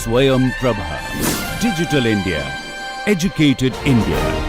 Swayam Prabha. Digital India. Educated India.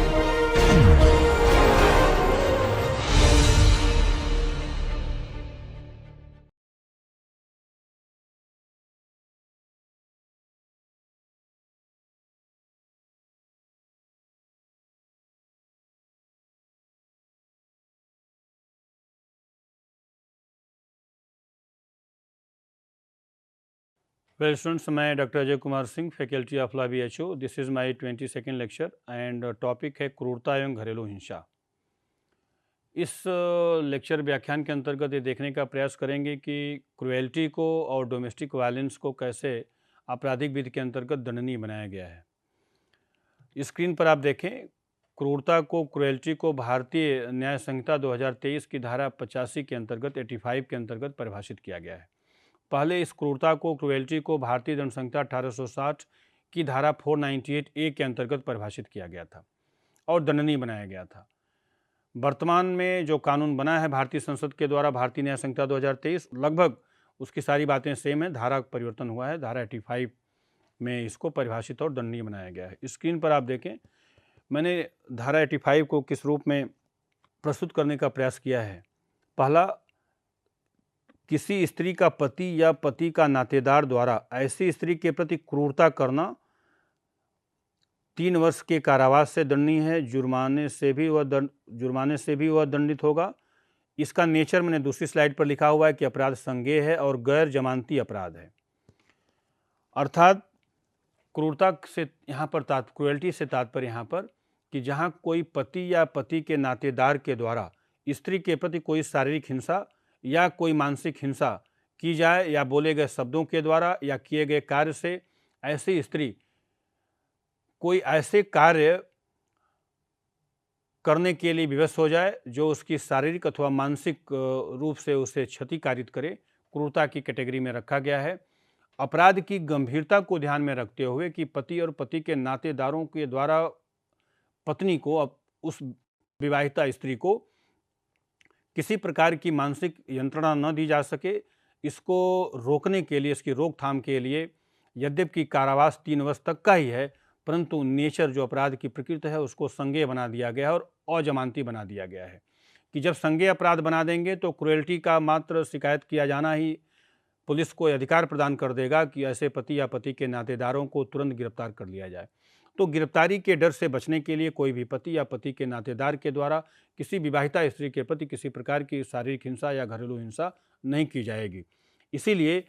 Well, students, मैं doctor Ajay Kumar Singh, faculty of law BHO. This is my 22nd lecture and topic है क्रूरता एवं घरेलू हिंसा. इस लेक्चर व्याख्यान के अंतर्गत ये देखने का प्रयास करेंगे कि क्रुएल्टी को और डोमेस्टिक वायलेंस को कैसे आपराधिक विधि के अंतर्गत दंडनीय बनाया गया है. स्क्रीन पर आप देखें, क्रूरता को क्रुएल्टी को भारतीय न्याय संहिता 2023 की धारा 85 के अंतर्गत 85 के अंतर्गत परिभाषित किया गया है. पहले इस क्रूरता को क्रुएल्टी को भारतीय दंड संहिता 1860 की धारा 498A के अंतर्गत परिभाषित किया गया था और दंडनीय बनाया गया था. वर्तमान में जो कानून बना है भारतीय संसद के द्वारा, भारतीय न्याय संहिता 2023, लगभग उसकी सारी बातें सेम है, धारा परिवर्तन हुआ है. धारा 85 में इसको परिभाषित और दंडनीय बनाया गया है. स्क्रीन पर आप देखें, मैंने धारा 85 को किस रूप में प्रस्तुत करने का प्रयास किया है. पहला, किसी स्त्री का पति या पति का नातेदार द्वारा ऐसी स्त्री के प्रति क्रूरता करना 3 वर्ष के कारावास से दंडनीय है. जुर्माने से भी वह दंडित होगा. इसका नेचर मैंने दूसरी स्लाइड पर लिखा हुआ है कि अपराध संज्ञेय है और गैर जमानती अपराध है. अर्थात क्रूरता से यहाँ पर क्रुएल्टी से तात्पर्य यहाँ पर कि जहाँ कोई पति या पति के नातेदार के द्वारा स्त्री के प्रति कोई शारीरिक हिंसा या कोई मानसिक हिंसा की जाए या बोले गए शब्दों के द्वारा या किए गए कार्य से ऐसी स्त्री कोई ऐसे कार्य करने के लिए विवश हो जाए जो उसकी शारीरिक अथवा मानसिक रूप से उसे क्षतिकारित करे, क्रूरता की कैटेगरी में रखा गया है. अपराध की गंभीरता को ध्यान में रखते हुए कि पति और पति के नातेदारों के द्वारा पत्नी को, उस विवाहिता स्त्री को किसी प्रकार की मानसिक यंत्रणा न दी जा सके, इसको रोकने के लिए, इसकी रोकथाम के लिए यद्यपि कारावास 3 वर्ष तक का ही है, परंतु नेचर जो अपराध की प्रकृति है उसको संज्ञेय बना दिया गया है और अजमानती बना दिया गया है कि जब संज्ञेय अपराध बना देंगे तो क्रुएल्टी का मात्र शिकायत किया जाना ही पुलिस को अधिकार प्रदान कर देगा कि ऐसे पति या पति के नातेदारों को तुरंत गिरफ्तार कर लिया जाए. तो गिरफ्तारी के डर से बचने के लिए कोई भी पति या पति के नातेदार के द्वारा किसी विवाहिता स्त्री के प्रति किसी प्रकार की शारीरिक हिंसा या घरेलू हिंसा नहीं की जाएगी. इसीलिए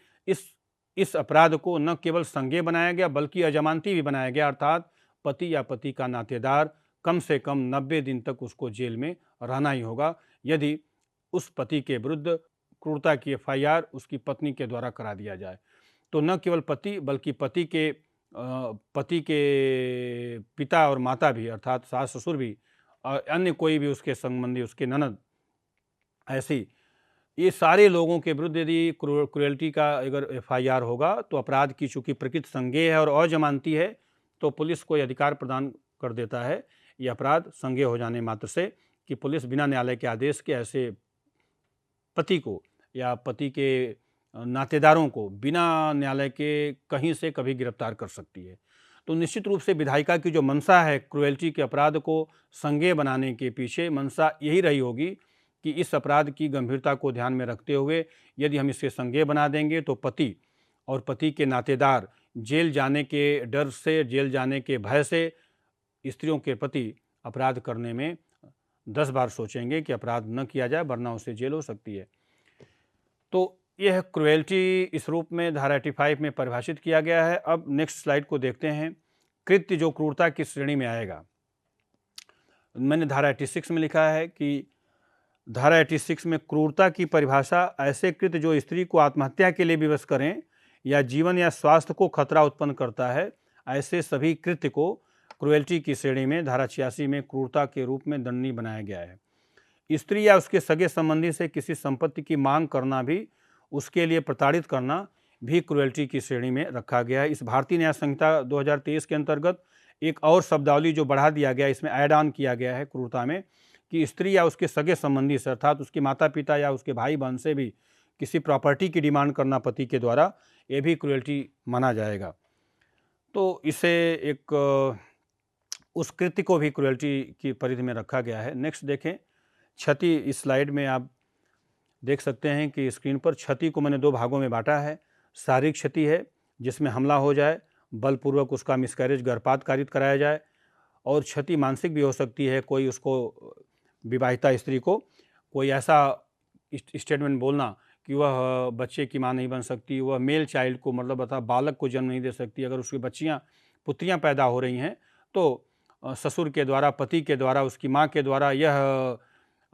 इस अपराध को न केवल संज्ञेय बनाया गया बल्कि अजमानती भी बनाया गया. अर्थात पति या पति का नातेदार कम से कम 90 दिन तक उसको जेल में रहना ही होगा यदि उस पति के विरुद्ध क्रूरता की FIR उसकी पत्नी के द्वारा करा दिया जाए. तो न केवल पति बल्कि पति के पिता और माता भी, अर्थात सास ससुर भी, अन्य कोई भी उसके संबंधी, उसके ननद, ऐसी ये सारे लोगों के विरुद्ध यदि क्रुएल्टी का अगर FIR होगा तो अपराध की चूँकि प्रकृति संज्ञेय है और अजमानती है तो पुलिस को अधिकार प्रदान कर देता है ये अपराध संज्ञेय हो जाने मात्र से कि पुलिस बिना न्यायालय के आदेश के ऐसे पति को या पति के नातेदारों को बिना न्यायालय के कहीं से कभी गिरफ्तार कर सकती है. तो निश्चित रूप से विधायिका की जो मंशा है क्रुएल्टी के अपराध को संज्ञेय बनाने के पीछे मंशा यही रही होगी कि इस अपराध की गंभीरता को ध्यान में रखते हुए यदि हम इसे संज्ञेय बना देंगे तो पति और पति के नातेदार जेल जाने के डर से, जेल जाने के भय से स्त्रियों के प्रति अपराध करने में 10 बार सोचेंगे कि अपराध न किया जाए वरना उसे जेल हो सकती है. तो यह क्रुएल्टी इस रूप में धारा 85 में परिभाषित किया गया है. अब नेक्स्ट स्लाइड को देखते हैं. कृत्य जो क्रूरता की श्रेणी में आएगा, मैंने धारा 86 में लिखा है कि धारा 86 में क्रूरता की परिभाषा ऐसे कृत्य जो स्त्री को आत्महत्या के लिए विवश करें या जीवन या स्वास्थ्य को खतरा उत्पन्न करता है, ऐसे सभी कृत्य को क्रुएल्टी की श्रेणी में धारा 86 में क्रूरता के रूप में दंडनीय बनाया गया है. स्त्री या उसके सगे संबंधी से किसी संपत्ति की मांग करना भी, उसके लिए प्रताड़ित करना भी क्रुएल्टी की श्रेणी में रखा गया है. इस भारतीय न्याय संहिता 2023 के अंतर्गत एक और शब्दावली जो बढ़ा दिया गया, इसमें ऐड ऑन किया गया है क्रूरता में कि स्त्री या उसके सगे संबंधी से, अर्थात उसके माता पिता या उसके भाई बहन से भी किसी प्रॉपर्टी की डिमांड करना पति के द्वारा, ये भी क्रुएल्टी माना जाएगा. तो इसे एक उस कृत्य को भी क्रूएल्टी की परिधि में रखा गया है। नेक्स्ट देखें, क्षति। इस स्लाइड में आप देख सकते हैं कि स्क्रीन पर क्षति को मैंने 2 भागों में बांटा है। शारीरिक क्षति है जिसमें हमला हो जाए, बलपूर्वक उसका मिसकैरेज गर्भपात कारित कराया जाए, और क्षति मानसिक भी हो सकती है। कोई उसको, विवाहिता स्त्री को कोई ऐसा स्टेटमेंट बोलना कि वह बच्चे की माँ नहीं बन सकती, वह मेल चाइल्ड को मतलब बता बालक को जन्म नहीं दे सकती। अगर उसकी बच्चियाँ पुत्रियाँ पैदा हो रही हैं तो ससुर के द्वारा, पति के द्वारा, उसकी माँ के द्वारा यह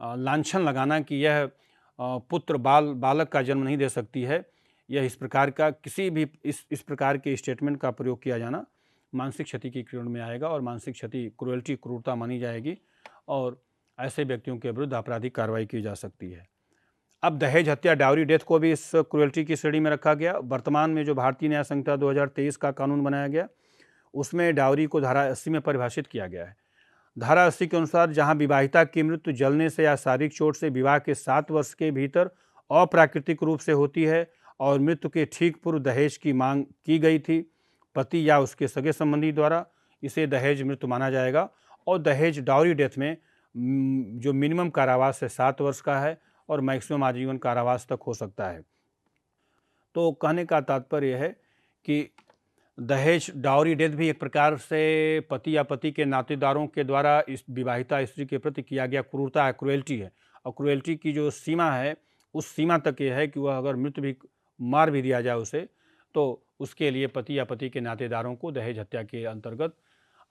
लांछन लगाना कि यह पुत्र बालक का जन्म नहीं दे सकती है, यह इस प्रकार का किसी भी इस प्रकार के स्टेटमेंट का प्रयोग किया जाना मानसिक क्षति की श्रेणी में आएगा और मानसिक क्षति क्रूएल्टी, क्रूरता मानी जाएगी और ऐसे व्यक्तियों के विरुद्ध आपराधिक कार्रवाई की जा सकती है। अब दहेज हत्या, डाउरी डेथ को भी इस क्रूएल्टी की श्रेणी में रखा गया। वर्तमान में जो भारतीय न्याय संहिता 2023 का कानून बनाया गया उसमें डाउरी को धारा 80 में परिभाषित किया गया है। धारा 80 के अनुसार जहां विवाहिता की मृत्यु जलने से या शारीरिक चोट से विवाह के 7 वर्ष के भीतर अप्राकृतिक रूप से होती है और मृत्यु के ठीक पूर्व दहेज की मांग की गई थी पति या उसके सगे संबंधी द्वारा, इसे दहेज मृत्यु माना जाएगा। और दहेज डाउरी डेथ में जो मिनिमम कारावास है 7 वर्ष का है और मैक्सिमम आजीवन कारावास तक हो सकता है। तो कहने का तात्पर्य है कि दहेज डाउरी डेथ भी एक प्रकार से पति या पति के नातेदारों के द्वारा इस विवाहिता स्त्री के प्रति किया गया क्रूरता है, क्रूएल्टी है। और क्रूएल्टी की जो सीमा है उस सीमा तक ये है कि वह अगर मृत्यु भी, मार भी दिया जाए उसे, तो उसके लिए पति या पति के नातेदारों को दहेज हत्या के अंतर्गत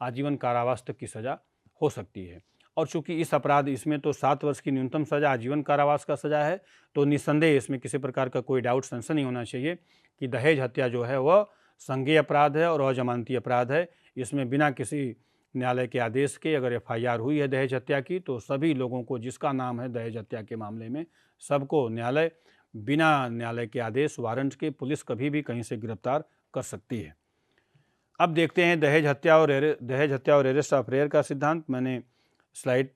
आजीवन कारावास तक की सज़ा हो सकती है। और चूंकि इस अपराध, इसमें तो 7 वर्ष की न्यूनतम सज़ा, आजीवन कारावास का सज़ा है, तो निस्संदेह इसमें किसी प्रकार का कोई डाउट, संशय नहीं होना चाहिए कि दहेज हत्या जो है वह संज्ञेय अपराध है और अजमानती अपराध है। इसमें बिना किसी न्यायालय के आदेश के अगर FIR हुई है दहेज हत्या की, तो सभी लोगों को, जिसका नाम है दहेज हत्या के मामले में, सबको न्यायालय बिना न्यायालय के आदेश, वारंट के, पुलिस कभी भी कहीं से गिरफ्तार कर सकती है। अब देखते हैं दहेज हत्या और एरेस्ट ऑफ रेयर का सिद्धांत। मैंने स्लाइड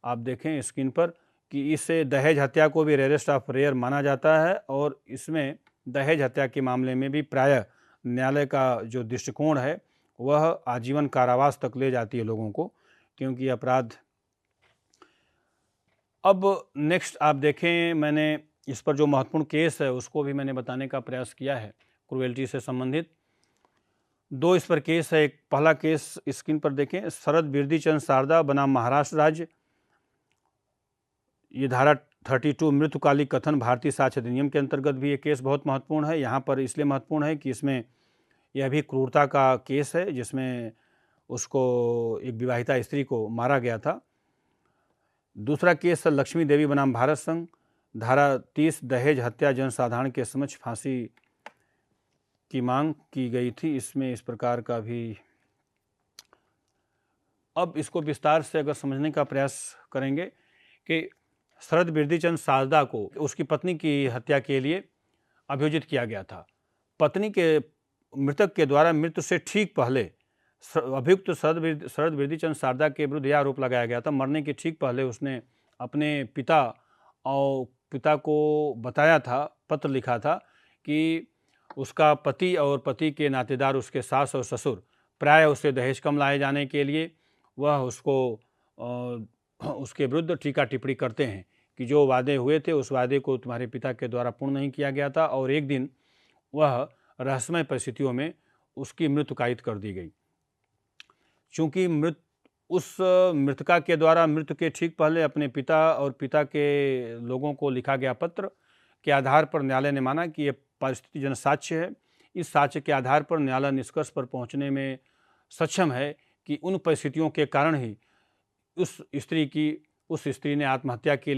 आप देखें स्क्रीन पर कि इससे दहेज हत्या को भी रेयरेस्ट ऑफ रेयर माना जाता है और इसमें दहेज हत्या के मामले में भी प्रायः न्यायालय का जो दृष्टिकोण है वह आजीवन कारावास तक ले जाती है लोगों को, क्योंकि अपराध। अब नेक्स्ट आप देखें, मैंने इस पर जो महत्वपूर्ण केस है उसको भी मैंने बताने का प्रयास किया है क्रूएल्टी से संबंधित। 2 इस पर केस है। एक पहला केस स्क्रीन पर देखें, शरद बिरदीचंद शारदा बनाम महाराष्ट्र राज्य। ये धारा 32 मृत्युकालिक कथन भारतीय साक्ष्य अधिनियम के अंतर्गत भी ये केस बहुत महत्वपूर्ण है। यहाँ पर इसलिए महत्वपूर्ण है कि इसमें यह भी क्रूरता का केस है जिसमें उसको, एक विवाहिता स्त्री को मारा गया था। दूसरा केस है लक्ष्मी देवी बनाम भारत संघ, धारा 30 दहेज हत्या जनसाधारण के समक्ष फांसी की मांग की गई थी। इसमें इस प्रकार का भी, अब इसको विस्तार से अगर समझने का प्रयास करेंगे कि शरद बिरदीचंद शारदा को उसकी पत्नी की हत्या के लिए अभियोजित किया गया था। पत्नी के, मृतक के द्वारा मृत्यु से ठीक पहले अभियुक्त शरद बिरदीचंद शारदा के विरुद्ध यह आरोप लगाया गया था, मरने के ठीक पहले उसने अपने पिता को बताया था, पत्र लिखा था कि उसका पति और पति के नातेदार, उसके सास और ससुर प्राय उसे दहेज कम लाए जाने के लिए वह उसके विरुद्ध टीका टिप्पणी करते हैं कि जो वादे हुए थे उस वादे को तुम्हारे पिता के द्वारा पूर्ण नहीं किया गया था, और एक दिन वह रहस्यमय परिस्थितियों में उसकी मृत्यु कायित कर दी गई। चूँकि उस मृतका के द्वारा मृत्यु के ठीक पहले अपने पिता और पिता के लोगों को लिखा गया पत्र के आधार पर न्यायालय ने माना कि ये परिस्थितिजन्य साक्ष्य है। इस साक्ष्य के आधार पर न्यायालय निष्कर्ष पर पहुंचने में सक्षम है कि उन परिस्थितियों के कारण ही उस स्त्री ने आत्महत्या के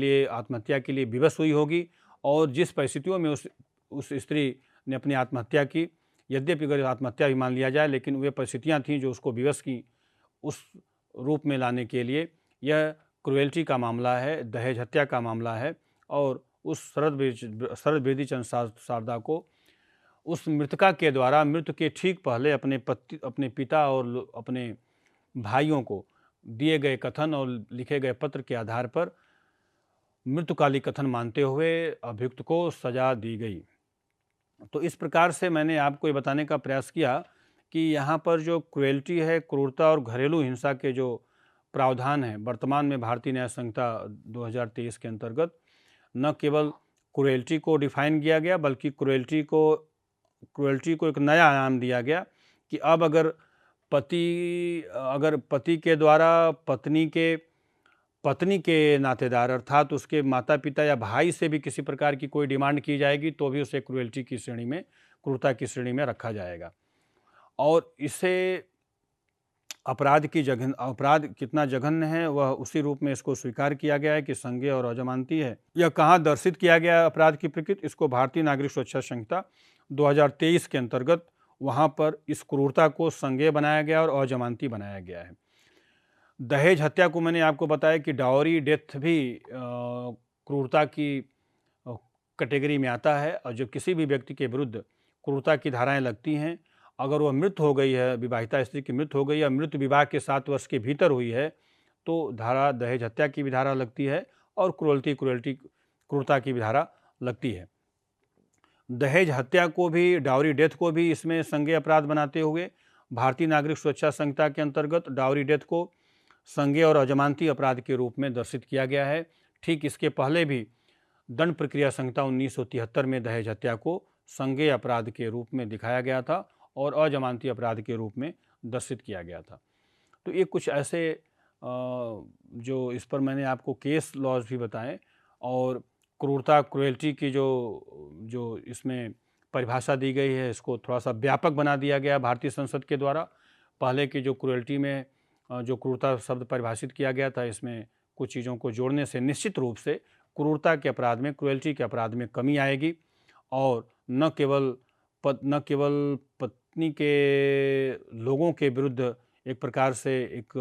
लिए विवश हुई होगी, और जिस परिस्थितियों में उस स्त्री ने अपनी आत्महत्या की, यद्यपि अगर आत्महत्या भी मान लिया जाए, लेकिन वे परिस्थितियां थीं जो उसको विवश की उस रूप में लाने के लिए। यह क्रूएल्टी का मामला है, दहेज हत्या का मामला है, और उस शरद बिरदीचंद शारदा को उस मृतका के द्वारा मृत्यु के ठीक पहले अपने पिता और अपने भाइयों को दिए गए कथन और लिखे गए पत्र के आधार पर मृत्युकालिक कथन मानते हुए अभियुक्त को सजा दी गई। तो इस प्रकार से मैंने आपको ये बताने का प्रयास किया कि यहाँ पर जो क्रुएल्टी है, क्रूरता और घरेलू हिंसा के जो प्रावधान हैं वर्तमान में भारतीय न्याय संहिता 2023 के अंतर्गत न केवल क्रुएल्टी को डिफाइन किया गया बल्कि क्रुएल्टी को एक नया आयाम दिया गया कि अब अगर पति के द्वारा पत्नी के नातेदार अर्थात उसके माता पिता या भाई से भी किसी प्रकार की कोई डिमांड की जाएगी तो भी उसे क्रुएल्टी की श्रेणी में, क्रूरता की श्रेणी में रखा जाएगा। और इसे अपराध कितना जघन्य है वह उसी रूप में इसको स्वीकार किया गया है कि संज्ञेय और अजमानती है। यह कहाँ दर्शित किया गया है अपराध की प्रकृति, इसको भारतीय नागरिक सुरक्षा संहिता 2023 के अंतर्गत वहाँ पर इस क्रूरता को संज्ञेय बनाया गया और अजमानती बनाया गया है। दहेज हत्या को मैंने आपको बताया कि डावरी डेथ भी क्रूरता की कैटेगरी में आता है और जो किसी भी व्यक्ति के विरुद्ध क्रूरता की धाराएं लगती हैं, अगर वह मृत हो गई है, विवाहिता स्त्री की मृत हो गई या मृत विवाह के 7 वर्ष के भीतर हुई है तो धारा दहेज हत्या की भी धारा लगती है और क्रूरता की भी धारा लगती है। दहेज हत्या को भी, डावरी डेथ को भी इसमें संज्ञेय अपराध बनाते हुए भारतीय नागरिक सुरक्षा संहिता के अंतर्गत डावरी डेथ को संज्ञेय और अजमानती अपराध के रूप में दर्शित किया गया है। ठीक इसके पहले भी दंड प्रक्रिया संहिता 1973 में दहेज हत्या को संज्ञेय अपराध के रूप में दिखाया गया था और अजमानती अपराध के रूप में दर्शित किया गया था। तो ये कुछ ऐसे जो इस पर मैंने आपको केस लॉज भी बताएं और क्रुएल्टी की जो इसमें परिभाषा दी गई है इसको थोड़ा सा व्यापक बना दिया गया भारतीय संसद के द्वारा। पहले की जो क्रुएल्टी में जो क्रूरता शब्द परिभाषित किया गया था, इसमें कुछ चीज़ों को जोड़ने से निश्चित रूप से क्रूरता के अपराध में, क्रुएल्टी के अपराध में कमी आएगी और न केवल पत्नी के लोगों के विरुद्ध एक प्रकार से एक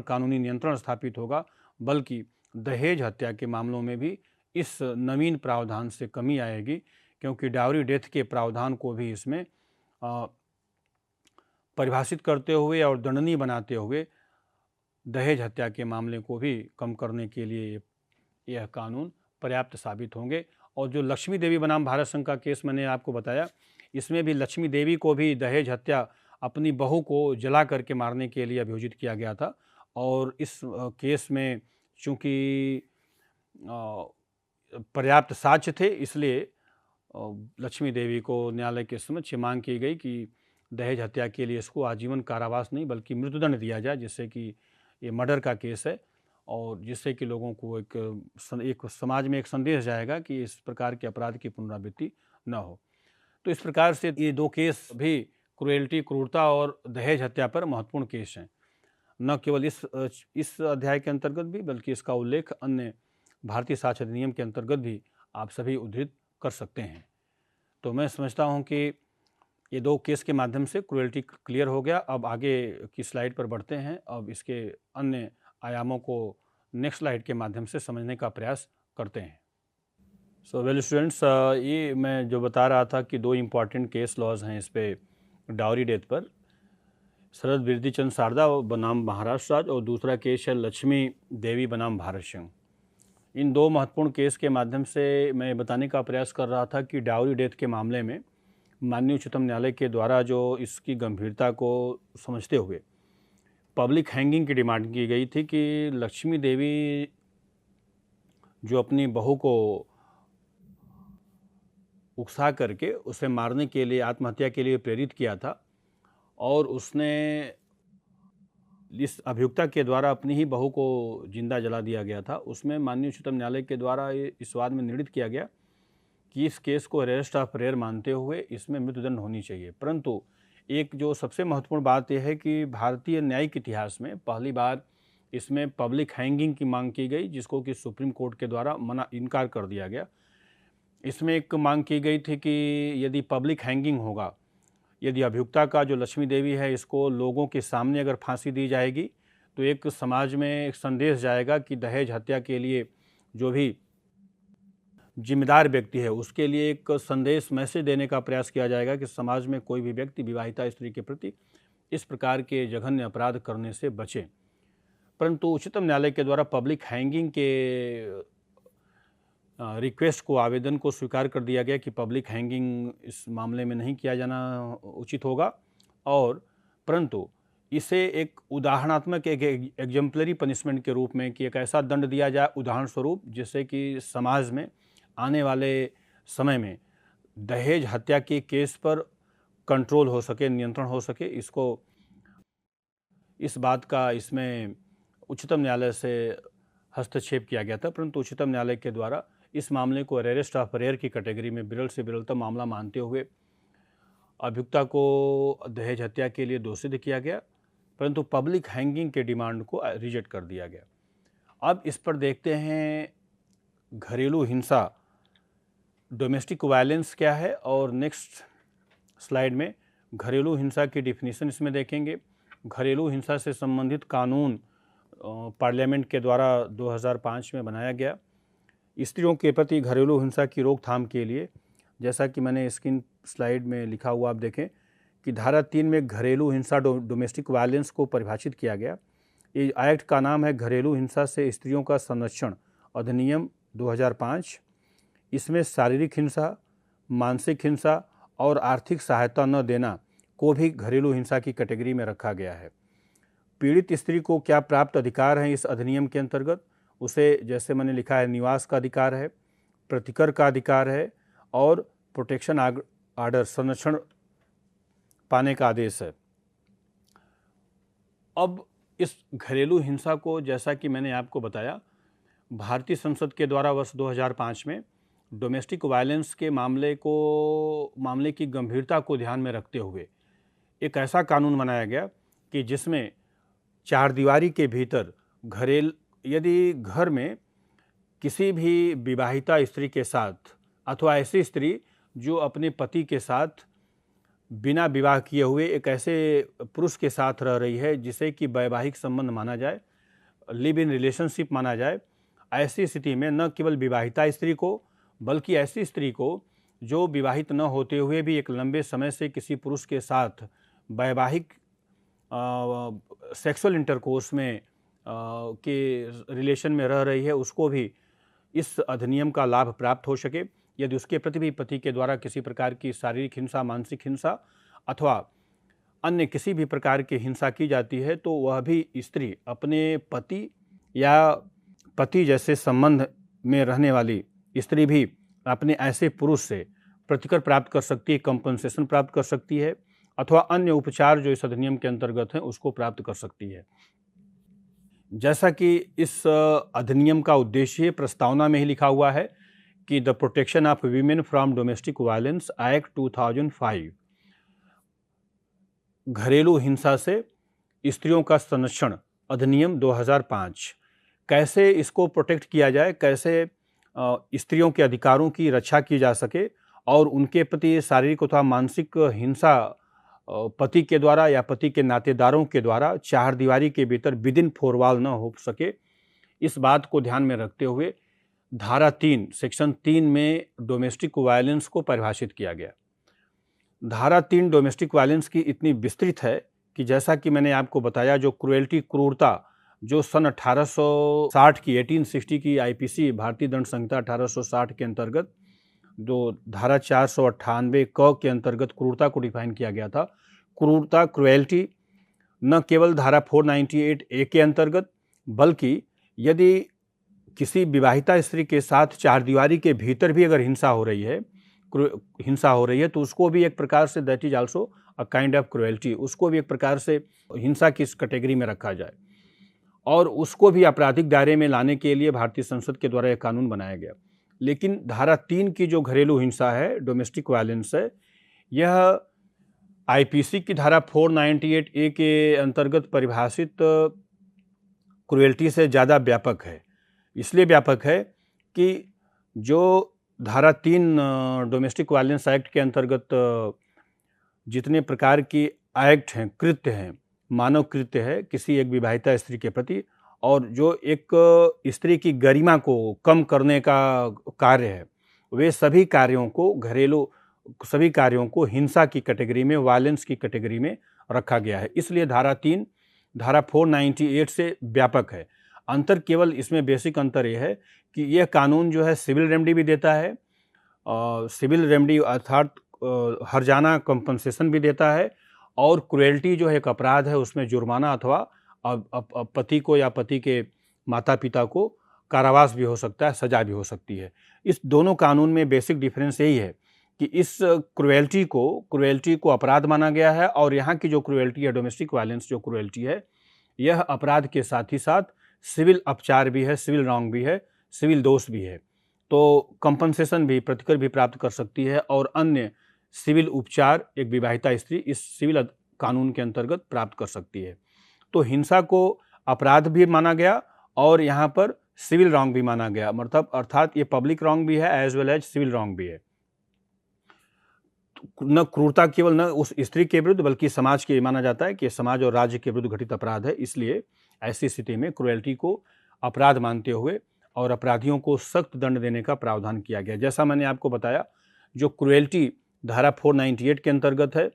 कानूनी नियंत्रण स्थापित होगा, बल्कि दहेज हत्या के मामलों में भी इस नवीन प्रावधान से कमी आएगी, क्योंकि डावरी डेथ के प्रावधान को भी इसमें परिभाषित करते हुए और दंडनीय बनाते हुए दहेज हत्या के मामले को भी कम करने के लिए यह कानून पर्याप्त साबित होंगे। और जो लक्ष्मी देवी बनाम भारत संघ का केस मैंने आपको बताया, इसमें भी लक्ष्मी देवी को भी दहेज हत्या अपनी बहू को जला करके मारने के लिए अभियोजित किया गया था और इस केस में चूँकि पर्याप्त साक्ष्य थे इसलिए लक्ष्मी देवी को न्यायालय के समक्ष मांग की गई कि दहेज हत्या के लिए इसको आजीवन कारावास नहीं बल्कि मृत्युदंड दिया जाए, जिससे कि ये मर्डर का केस है और जिससे कि लोगों को एक समाज में एक संदेश जाएगा कि इस प्रकार के अपराध की पुनरावृत्ति न हो। तो इस प्रकार से ये 2 केस भी क्रूरता और दहेज हत्या पर महत्वपूर्ण केस हैं, न केवल इस अध्याय के अंतर्गत भी बल्कि इसका उल्लेख अन्य भारतीय साक्ष्य अधिनियम के अंतर्गत भी आप सभी उद्धृत कर सकते हैं। तो मैं समझता हूँ कि ये 2 केस के माध्यम से क्रुएल्टी क्लियर हो गया। अब आगे की स्लाइड पर बढ़ते हैं। अब इसके अन्य आयामों को नेक्स्ट स्लाइड के माध्यम से समझने का प्रयास करते हैं। सो वेल स्टूडेंट्स, ये मैं जो बता रहा था कि 2 इम्पॉर्टेंट केस लॉज हैं इस पे डावरी डेथ पर, शरद बिरदीचंद शारदा बनाम महाराष्ट्र राज्य और दूसरा केस है लक्ष्मी देवी बनाम भारत सिंह। इन 2 महत्वपूर्ण केस के माध्यम से मैं बताने का प्रयास कर रहा था कि डावरी डेथ के मामले में माननीय उच्चतम न्यायालय के द्वारा जो इसकी गंभीरता को समझते हुए पब्लिक हैंगिंग की डिमांड की गई थी कि लक्ष्मी देवी जो अपनी बहू को उकसा करके उसे मारने के लिए, आत्महत्या के लिए प्रेरित किया था और उसने इस अभियुक्ता के द्वारा अपनी ही बहू को जिंदा जला दिया गया था। उसमें माननीय उच्चतम न्यायालय के द्वारा इस वाद में निर्णित किया गया कि इस केस को अरेस्ट ऑफ रेयर मानते हुए इसमें मृत्युदंड होनी चाहिए। परंतु एक जो सबसे महत्वपूर्ण बात यह है कि भारतीय न्यायिक इतिहास में पहली बार इसमें पब्लिक हैंगिंग की मांग की गई, जिसको कि सुप्रीम कोर्ट के द्वारा इनकार कर दिया गया। इसमें एक मांग की गई थी कि यदि पब्लिक हैंगिंग होगा, यदि अभियुक्ता का जो लक्ष्मी देवी है इसको लोगों के सामने अगर फांसी दी जाएगी तो एक समाज में एक संदेश जाएगा कि दहेज हत्या के लिए जो भी जिम्मेदार व्यक्ति है उसके लिए एक संदेश, मैसेज देने का प्रयास किया जाएगा कि समाज में कोई भी व्यक्ति विवाहिता स्त्री के प्रति इस प्रकार के जघन्य अपराध करने से बचे। परंतु उच्चतम न्यायालय के द्वारा पब्लिक हैंगिंग के रिक्वेस्ट को, आवेदन को स्वीकार कर दिया गया कि पब्लिक हैंगिंग इस मामले में नहीं किया जाना उचित होगा और परंतु इसे एक उदाहरणात्मक एक एग्जाम्पलरी पनिशमेंट के रूप में कि एक ऐसा दंड दिया जाए उदाहरण स्वरूप जिससे कि समाज में आने वाले समय में दहेज हत्या के केस पर कंट्रोल हो सके, नियंत्रण हो सके। इस बात का इसमें उच्चतम न्यायालय से हस्तक्षेप किया गया था, परंतु उच्चतम न्यायालय के द्वारा इस मामले को रेयरेस्ट ऑफ रेयर की कैटेगरी में विरल से विरलतम मामला मानते हुए अभियुक्ता को दहेज हत्या के लिए दोषी किया गया, परंतु पब्लिक हैंगिंग के डिमांड को रिजेक्ट कर दिया गया। अब इस पर देखते हैं घरेलू हिंसा, डोमेस्टिक वायलेंस क्या है, और नेक्स्ट स्लाइड में घरेलू हिंसा की डिफिनीशन इसमें देखेंगे। घरेलू हिंसा से संबंधित कानून पार्लियामेंट के द्वारा 2005 में बनाया गया। स्त्रियों के प्रति घरेलू हिंसा की रोकथाम के लिए, जैसा कि मैंने स्क्रीन स्लाइड में लिखा हुआ आप देखें कि धारा 3 में घरेलू हिंसा डोमेस्टिक वायलेंस को परिभाषित किया गया। ये एक्ट का नाम है घरेलू हिंसा से स्त्रियों का संरक्षण अधिनियम 2005। इसमें शारीरिक हिंसा, मानसिक हिंसा और आर्थिक सहायता न देना को भी घरेलू हिंसा की कैटेगरी में रखा गया है। पीड़ित स्त्री को क्या प्राप्त अधिकार हैं इस अधिनियम के अंतर्गत? उसे, जैसे मैंने लिखा है, निवास का अधिकार है, प्रतिकर का अधिकार है और प्रोटेक्शन आर्डर, संरक्षण पाने का आदेश है। अब इस घरेलू हिंसा को, जैसा कि मैंने आपको बताया, भारतीय संसद के द्वारा वर्ष 2005 में डोमेस्टिक वायलेंस के मामले की गंभीरता को ध्यान में रखते हुए एक ऐसा कानून बनाया गया कि जिसमें चार दीवारी के भीतर यदि घर में किसी भी विवाहिता स्त्री के साथ अथवा ऐसी स्त्री जो अपने पति के साथ बिना विवाह किए हुए एक ऐसे पुरुष के साथ रह रही है जिसे कि वैवाहिक संबंध माना जाए, लिव इन रिलेशनशिप माना जाए, ऐसी स्थिति में न केवल विवाहिता स्त्री को बल्कि ऐसी स्त्री को जो विवाहित न होते हुए भी एक लंबे समय से किसी पुरुष के साथ वैवाहिक सेक्सुअल इंटरकोर्स में के रिलेशन में रह रही है, उसको भी इस अधिनियम का लाभ प्राप्त हो सके। यदि उसके प्रति भी पति के द्वारा किसी प्रकार की शारीरिक हिंसा, मानसिक हिंसा अथवा अन्य किसी भी प्रकार की हिंसा की जाती है तो वह भी स्त्री अपने पति या पति जैसे संबंध में रहने वाली स्त्री भी अपने ऐसे पुरुष से प्रतिकर प्राप्त कर सकती है, कंपनसेशन प्राप्त कर सकती है अथवा अन्य उपचार जो इस अधिनियम के अंतर्गत हैं उसको प्राप्त कर सकती है। जैसा कि इस अधिनियम का उद्देश्य प्रस्तावना में ही लिखा हुआ है कि the protection of women from domestic violence act 2005, घरेलू हिंसा से स्त्रियों का संरक्षण अधिनियम 2005, कैसे इसको प्रोटेक्ट किया जाए, कैसे स्त्रियों के अधिकारों की रक्षा की जा सके और उनके प्रति शारीरिक अथवा मानसिक हिंसा पति के द्वारा या पति के नातेदारों के द्वारा चार दीवारी के भीतर विद इन फोर वॉल न हो सके, इस बात को ध्यान में रखते हुए धारा 3 सेक्शन 3 में डोमेस्टिक वायलेंस को परिभाषित किया गया। धारा 3 डोमेस्टिक वायलेंस की इतनी विस्तृत है कि जैसा कि मैंने आपको बताया, जो क्रूएल्टी, क्रूरता, जो सन 1860 की 1860 की आईपीसी भारतीय दंड संहिता 1860 के अंतर्गत जो धारा 498 क के अंतर्गत क्रूरता को डिफाइन किया गया था। क्रूरता, क्रूएल्टी न केवल धारा 498 ए के अंतर्गत बल्कि यदि किसी विवाहिता स्त्री के साथ चार दीवारी के भीतर भी अगर हिंसा हो रही है तो उसको भी एक प्रकार say that is also a kind of cruelty, उसको भी एक प्रकार से हिंसा की इस कैटेगरी में रखा जाए और उसको भी आपराधिक दायरे में लाने के लिए भारतीय संसद के द्वारा यह कानून बनाया गया। लेकिन धारा 3 की जो घरेलू हिंसा है, डोमेस्टिक वायलेंस है, यह आईपीसी की धारा 498 ए के अंतर्गत परिभाषित क्रूएल्टी से ज़्यादा व्यापक है। इसलिए व्यापक है कि जो धारा 3 डोमेस्टिक वायलेंस एक्ट के अंतर्गत जितने प्रकार की एक्ट हैं, कृत्य हैं, मानव कृत्य है किसी एक विवाहिता स्त्री के प्रति और जो एक स्त्री की गरिमा को कम करने का कार्य है, वे सभी कार्यों को हिंसा की कैटेगरी में, वायलेंस की कैटेगरी में रखा गया है। इसलिए धारा 3 धारा 498 से व्यापक है। अंतर केवल इसमें बेसिक अंतर यह है कि यह कानून जो है सिविल रेमेडी भी देता है, सिविल रेमेडी अर्थात हर्जाना कंपनसेशन भी देता है और क्रुएल्टी जो है एक अपराध है, उसमें जुर्माना अथवा पति को या पति के माता पिता को कारावास भी हो सकता है, सजा भी हो सकती है। इस दोनों कानून में बेसिक डिफरेंस यही है कि इस क्रुएल्टी को अपराध माना गया है, और यहाँ की जो क्रुएल्टी है, डोमेस्टिक वायलेंस जो क्रुएल्टी है, यह अपराध के साथ ही साथ सिविल अपचार भी है, सिविल रॉन्ग भी है, सिविल दोष भी है। तो कंपनसेशन भी, प्रतिकर भी प्राप्त कर सकती है, और अन्य सिविल उपचार एक विवाहिता स्त्री इस सिविल कानून के अंतर्गत प्राप्त कर सकती है। तो हिंसा को अपराध भी माना गया और यहाँ पर सिविल रॉन्ग भी माना गया, मतलब अर्थात ये पब्लिक रॉन्ग भी है as well as civil wrong भी है। न क्रूरता केवल न उस स्त्री के विरुद्ध बल्कि समाज के माना जाता है कि समाज और राज्य के विरुद्ध घटित अपराध है, इसलिए ऐसी स्थिति में क्रुएल्टी को अपराध मानते हुए और अपराधियों को सख्त दंड देने का प्रावधान किया गया। जैसा मैंने आपको बताया, जो क्रुएल्टी धारा 498 के अंतर्गत है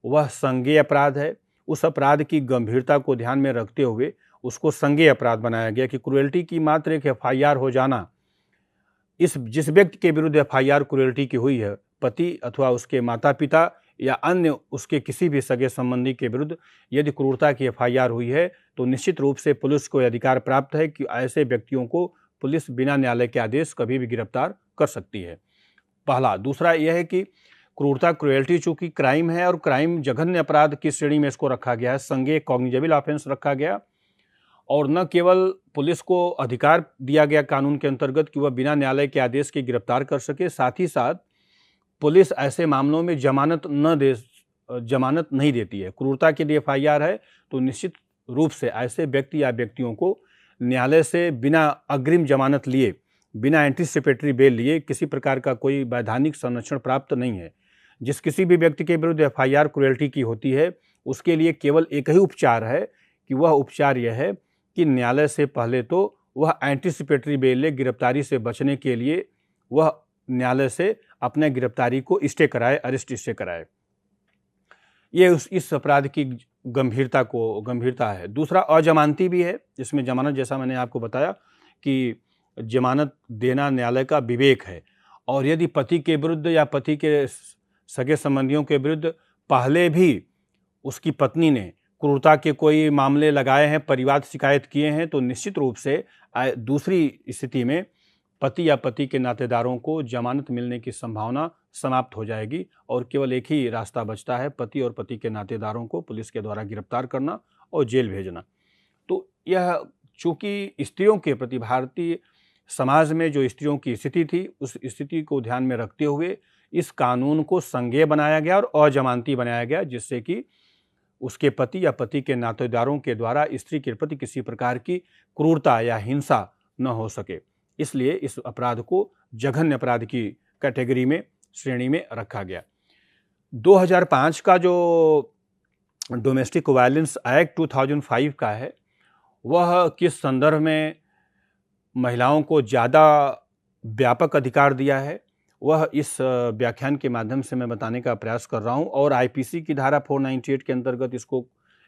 वह संज्ञेय अपराध है। उस अपराध की गंभीरता को ध्यान में रखते हुए उसको संज्ञेय अपराध बनाया गया कि क्रुएल्टी की मात्र एक FIR हो जाना, जिस व्यक्ति के विरुद्ध FIR क्रुएल्टी की हुई है, पति अथवा उसके माता पिता या अन्य उसके किसी भी सगे संबंधी के विरुद्ध यदि क्रूरता की FIR हुई है, तो निश्चित रूप से पुलिस को अधिकार प्राप्त है कि ऐसे व्यक्तियों को पुलिस बिना न्यायालय के आदेश कभी भी गिरफ्तार कर सकती है। पहला। दूसरा यह है कि क्रूरता क्रुएल्टी चूंकि क्राइम है और क्राइम जघन्य अपराध की श्रेणी में इसको रखा गया है, संज्ञेय कॉग्निजेबल ऑफेंस रखा गया, और न केवल पुलिस को अधिकार दिया गया कानून के अंतर्गत कि वह बिना न्यायालय के आदेश के गिरफ्तार कर सके, साथ ही साथ पुलिस ऐसे मामलों में जमानत नहीं देती है। क्रूरता के लिए FIR है तो निश्चित रूप से ऐसे व्यक्ति या व्यक्तियों को न्यायालय से बिना अग्रिम जमानत लिए, बिना एंटीसिपेटरी बेल लिए किसी प्रकार का कोई वैधानिक संरक्षण प्राप्त नहीं है। जिस किसी भी व्यक्ति के विरुद्ध FIR क्रुएल्टी की होती है, उसके लिए केवल एक ही उपचार है कि वह उपचार यह है कि न्यायालय से पहले तो वह एंटीसिपेटरी बेल ले, गिरफ्तारी से बचने के लिए वह न्यायालय से अपने गिरफ्तारी को स्टे कराए, अरेस्ट स्टे कराए। ये इस अपराध की गंभीरता है। दूसरा अजमानती भी है, जिसमें जमानत, जैसा मैंने आपको बताया कि जमानत देना न्यायालय का विवेक है, और यदि पति के विरुद्ध या पति के सगे संबंधियों के विरुद्ध पहले भी उसकी पत्नी ने क्रूरता के कोई मामले लगाए हैं, परिवाद शिकायत किए हैं, तो निश्चित रूप से दूसरी स्थिति में पति या पति के नातेदारों को जमानत मिलने की संभावना समाप्त हो जाएगी और केवल एक ही रास्ता बचता है, पति और पति के नातेदारों को पुलिस के द्वारा गिरफ्तार करना और जेल भेजना। तो यह चूंकि स्त्रियों के प्रति भारतीय समाज में जो स्त्रियों की स्थिति थी, उस स्थिति को ध्यान में रखते हुए इस कानून को संज्ञेय बनाया गया और अजमानती बनाया गया, जिससे कि उसके पति या पति के नातेदारों के द्वारा स्त्री के प्रति किसी प्रकार की क्रूरता या हिंसा न हो सके। इसलिए इस अपराध को जघन्य अपराध की कैटेगरी में, श्रेणी में रखा गया। 2005 का जो डोमेस्टिक वायलेंस एक्ट 2005 का है, वह किस संदर्भ में महिलाओं को ज़्यादा व्यापक अधिकार दिया है, वह इस व्याख्यान के माध्यम से मैं बताने का प्रयास कर रहा हूं। और IPC की धारा 498 के अंतर्गत इसको,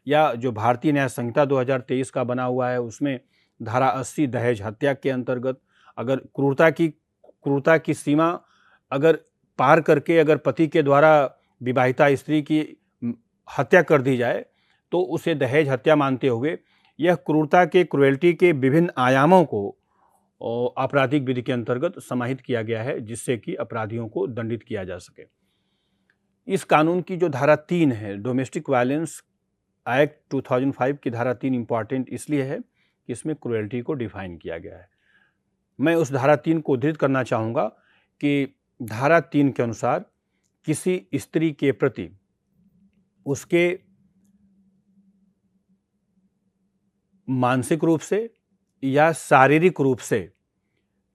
या जो भारतीय न्याय संहिता 2023 का बना हुआ है, उसमें धारा 80 दहेज हत्या के अंतर्गत अगर क्रूरता की सीमा अगर पार करके अगर पति के द्वारा विवाहिता स्त्री की हत्या कर दी जाए, तो उसे दहेज हत्या मानते हुए यह क्रुएल्टी के विभिन्न आयामों को आपराधिक विधि के अंतर्गत समाहित किया गया है, जिससे कि अपराधियों को दंडित किया जा सके। इस कानून की जो धारा 3 है, डोमेस्टिक वायलेंस एक्ट 2005 की धारा 3 इम्पॉर्टेंट इसलिए है कि इसमें क्रुएल्टी को डिफाइन किया गया है। मैं उस धारा 3 को उद्धृत करना चाहूँगा कि धारा 3 के अनुसार किसी स्त्री के प्रति उसके मानसिक रूप से या शारीरिक रूप से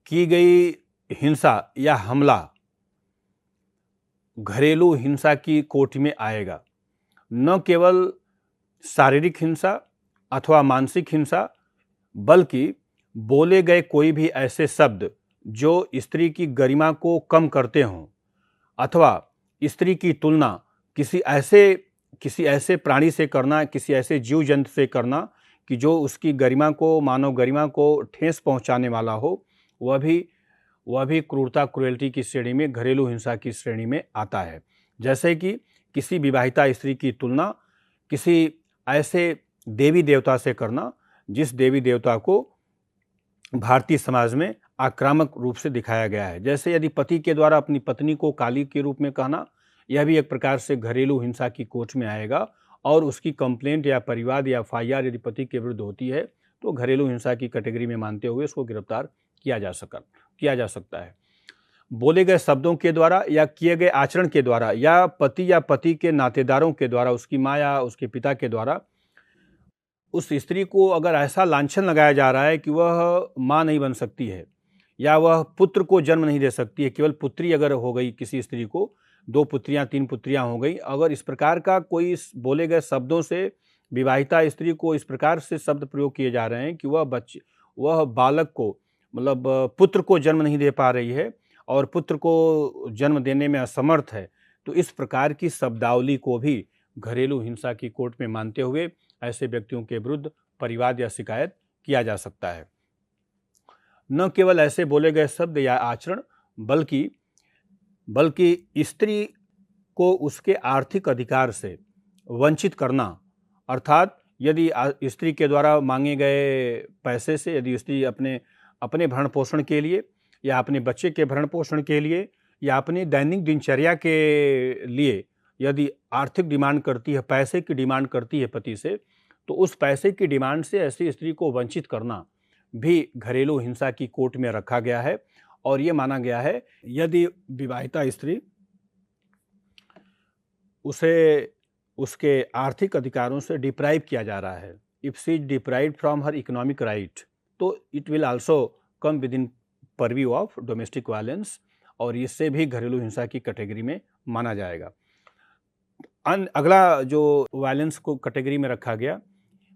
की गई हिंसा या हमला घरेलू हिंसा की कोटि में आएगा। न केवल शारीरिक हिंसा अथवा मानसिक हिंसा, बल्कि बोले गए कोई भी ऐसे शब्द जो स्त्री की गरिमा को कम करते हों, अथवा स्त्री की तुलना किसी ऐसे प्राणी से करना, किसी ऐसे जीव जंतु से करना कि जो उसकी गरिमा को, मानव गरिमा को ठेस पहुंचाने वाला हो, वह भी क्रूएल्टी की श्रेणी में, घरेलू हिंसा की श्रेणी में आता है। जैसे कि किसी विवाहिता स्त्री की तुलना किसी ऐसे देवी देवता से करना जिस देवी देवता को भारतीय समाज में आक्रामक रूप से दिखाया गया है। जैसे यदि पति के द्वारा अपनी पत्नी को काली के रूप में कहना, यह भी एक प्रकार से घरेलू हिंसा की कोर्ट में आएगा और उसकी कंप्लेंट या परिवाद या एफआईआर यदि पति के विरुद्ध होती है तो घरेलू हिंसा की कैटेगरी में मानते हुए उसको गिरफ्तार किया जा सकता है। बोले गए शब्दों के द्वारा या किए गए आचरण के द्वारा या पति के नातेदारों के द्वारा, उसकी माँ या उसके पिता के द्वारा उस स्त्री को अगर ऐसा लांछन लगाया जा रहा है कि वह माँ नहीं बन सकती है या वह पुत्र को जन्म नहीं दे सकती है, केवल पुत्री अगर हो गई किसी स्त्री को, 2 पुत्रियां 3 पुत्रियां हो गई, अगर इस प्रकार का कोई बोले गए शब्दों से विवाहिता स्त्री को इस प्रकार से शब्द प्रयोग किए जा रहे हैं कि वह बालक को मतलब पुत्र को जन्म नहीं दे पा रही है और पुत्र को जन्म देने में असमर्थ है, तो इस प्रकार की शब्दावली को भी घरेलू हिंसा की कोर्ट में मानते हुए ऐसे व्यक्तियों के विरुद्ध परिवाद या शिकायत किया जा सकता है। न केवल ऐसे बोले गए शब्द या आचरण बल्कि स्त्री को उसके आर्थिक अधिकार से वंचित करना, अर्थात यदि स्त्री के द्वारा मांगे गए पैसे से यदि स्त्री अपने भरण पोषण के लिए या अपने बच्चे के भरण पोषण के लिए या अपनी दैनिक दिनचर्या के लिए यदि आर्थिक डिमांड करती है, पैसे की डिमांड करती है पति से, तो उस पैसे की डिमांड से ऐसी स्त्री को वंचित करना भी घरेलू हिंसा की कोर्ट में रखा गया है। और ये माना गया है यदि विवाहिता स्त्री उसे उसके आर्थिक अधिकारों से डिप्राइव किया जा रहा है, if she is deprived from her economic right, तो it will also come within purview of domestic violence और इससे भी घरेलू हिंसा की कैटेगरी में माना जाएगा। अगला जो वायलेंस को कैटेगरी में रखा गया,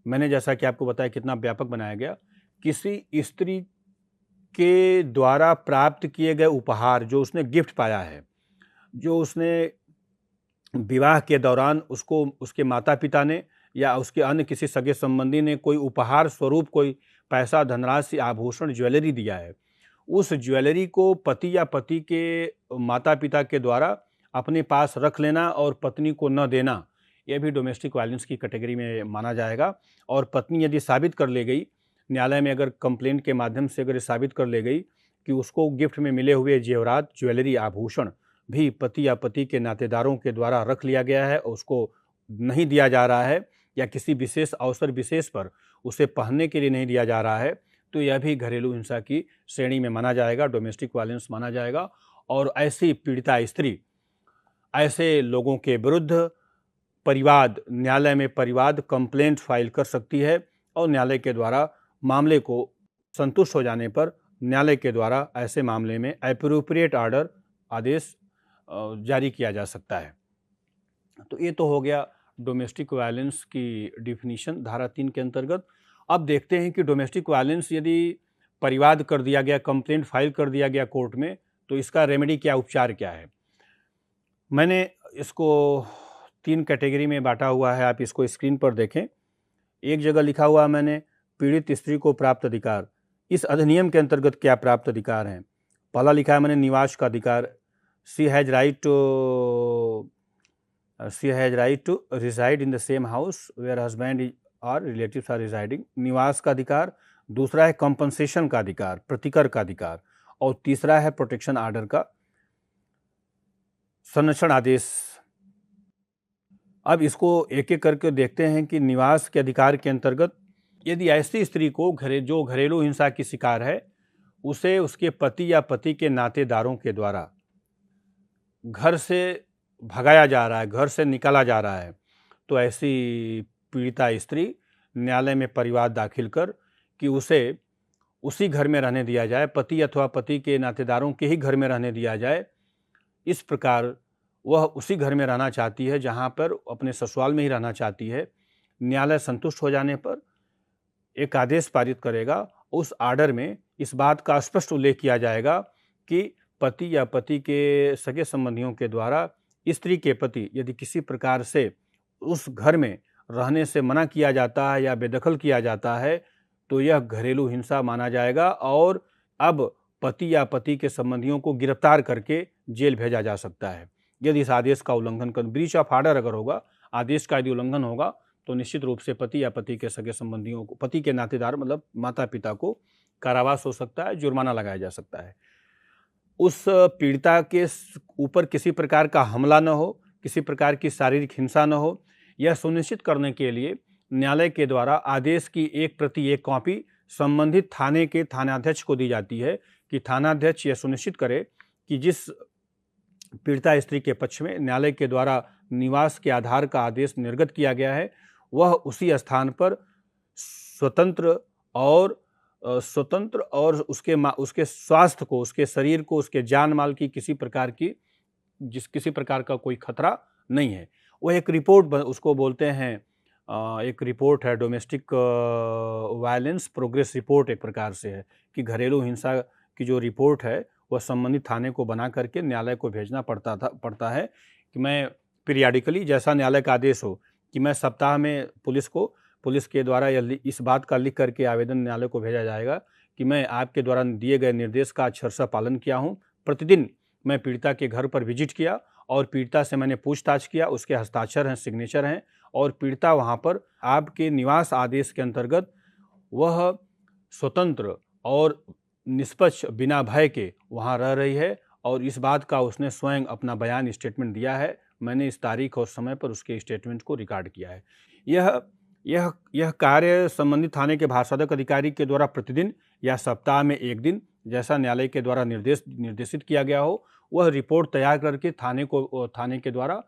मैंने जैसा कि आपको बताया कितना व्यापक बनाया गया, किसी स्त्री के द्वारा प्राप्त किए गए उपहार जो उसने गिफ्ट पाया है, जो उसने विवाह के दौरान उसको उसके माता पिता ने या उसके अन्य किसी सगे संबंधी ने कोई उपहार स्वरूप कोई पैसा, धनराशि, आभूषण, ज्वेलरी दिया है, उस ज्वेलरी को पति या पति के माता पिता के द्वारा अपने पास रख लेना और पत्नी को न देना, यह भी डोमेस्टिक वायलेंस की कैटेगरी में माना जाएगा। और पत्नी यदि साबित कर ले गई, न्यायालय में अगर कंप्लेंट के माध्यम से अगर साबित कर ले गई कि उसको गिफ्ट में मिले हुए जेवरात, ज्वेलरी, आभूषण भी पति या पति के नातेदारों के द्वारा रख लिया गया है और उसको नहीं दिया जा रहा है या किसी विशेष अवसर विशेष पर उसे पहनने के लिए नहीं दिया जा रहा है, तो यह भी घरेलू हिंसा की श्रेणी में माना जाएगा, डोमेस्टिक वायलेंस माना जाएगा। और ऐसी पीड़िता स्त्री ऐसे लोगों के विरुद्ध न्यायालय में परिवाद कंप्लेंट फाइल कर सकती है और न्यायालय के द्वारा मामले को संतुष्ट हो जाने पर न्यायालय के द्वारा ऐसे मामले में एप्रोप्रिएट ऑर्डर, आदेश जारी किया जा सकता है। तो ये तो हो गया डोमेस्टिक वायलेंस की डिफिनीशन धारा 3 के अंतर्गत। अब देखते हैं कि डोमेस्टिक वायलेंस यदि परिवाद कर दिया गया, कंप्लेंट फाइल कर दिया गया कोर्ट में, तो इसका रेमेडी क्या, उपचार क्या है। मैंने इसको 3 कैटेगरी में बांटा हुआ है, आप इसको स्क्रीन पर देखें। एक जगह लिखा हुआ मैंने पीड़ित स्त्री को प्राप्त अधिकार, इस अधिनियम के अंतर्गत क्या प्राप्त अधिकार हैं। पहला लिखा है मैंने निवास का अधिकार, she has right to reside in the same house where husband और रिलेटिव्स आर रिसाइडिंग, निवास का अधिकार। दूसरा है कंपनसेशन का अधिकार, प्रतिकर का अधिकार। और तीसरा है प्रोटेक्शन आर्डर का संरक्षण आदेश। अब इसको एक एक करके देखते हैं कि निवास के अधिकार के अंतर्गत यदि ऐसी स्त्री को जो घरेलू हिंसा की शिकार है, उसे उसके पति या पति के नातेदारों के द्वारा घर से भगाया जा रहा है, घर से निकाला जा रहा है, तो ऐसी पीड़िता स्त्री न्यायालय में परिवाद दाखिल कर कि उसे उसी घर में रहने दिया जाए, पति अथवा पति के नातेदारों के ही घर में रहने दिया जाए। इस प्रकार वह उसी घर में रहना चाहती है जहाँ पर अपने ससुराल में ही रहना चाहती है। न्यायालय संतुष्ट हो जाने पर एक आदेश पारित करेगा, उस आर्डर में इस बात का स्पष्ट उल्लेख किया जाएगा कि पति या पति के सगे संबंधियों के द्वारा स्त्री के पति यदि किसी प्रकार से उस घर में रहने से मना किया जाता है या बेदखल किया जाता है, तो यह घरेलू हिंसा माना जाएगा और अब पति या पति के संबंधियों को गिरफ्तार करके जेल भेजा जा सकता है यदि इस आदेश का उल्लंघन कर, ब्रीच ऑफ आर्डर अगर होगा, आदेश का यदि उल्लंघन होगा तो निश्चित रूप से पति या पति के सगे संबंधियों को, पति के नातेदार मतलब माता पिता को कारावास हो सकता है, जुर्माना लगाया जा सकता है। उस पीड़िता के ऊपर किसी प्रकार का हमला न हो, किसी प्रकार की शारीरिक हिंसा न हो, यह सुनिश्चित करने के लिए न्यायालय के द्वारा आदेश की एक प्रति एक कॉपी संबंधित थाने के थानाध्यक्ष को दी जाती है कि थानाध्यक्ष यह सुनिश्चित करे कि जिस पीड़िता स्त्री के पक्ष में न्यायालय के द्वारा निवास के आधार का आदेश निर्गत किया गया है वह उसी स्थान पर स्वतंत्र और उसके स्वास्थ्य को, उसके शरीर को, उसके जान माल की किसी प्रकार का कोई खतरा नहीं है। वह एक रिपोर्ट उसको बोलते हैं, एक रिपोर्ट है, डोमेस्टिक वायलेंस प्रोग्रेस रिपोर्ट एक प्रकार से है कि घरेलू हिंसा की जो रिपोर्ट है वह संबंधित थाने को बना करके न्यायालय को भेजना पड़ता है कि मैं पीरियाडिकली, जैसा न्यायालय का आदेश हो, कि मैं सप्ताह में पुलिस के द्वारा इस बात का लिख करके आवेदन न्यायालय को भेजा जाएगा कि मैं आपके द्वारा दिए गए निर्देश का अक्षरशः पालन किया हूँ। प्रतिदिन मैं पीड़िता के घर पर विजिट किया और पीड़िता से मैंने पूछताछ किया, उसके हस्ताक्षर हैं, सिग्नेचर हैं और पीड़िता वहाँ पर आपके निवास आदेश के अंतर्गत वह स्वतंत्र और निष्पक्ष बिना भय के वहाँ रह रही है और इस बात का उसने स्वयं अपना बयान स्टेटमेंट दिया है। मैंने इस तारीख और समय पर उसके स्टेटमेंट को रिकॉर्ड किया है। यह कार्य संबंधित थाने के भारसाधक अधिकारी के द्वारा प्रतिदिन या सप्ताह में एक दिन, जैसा न्यायालय के द्वारा निर्देशित किया गया हो, वह रिपोर्ट तैयार करके थाने के द्वारा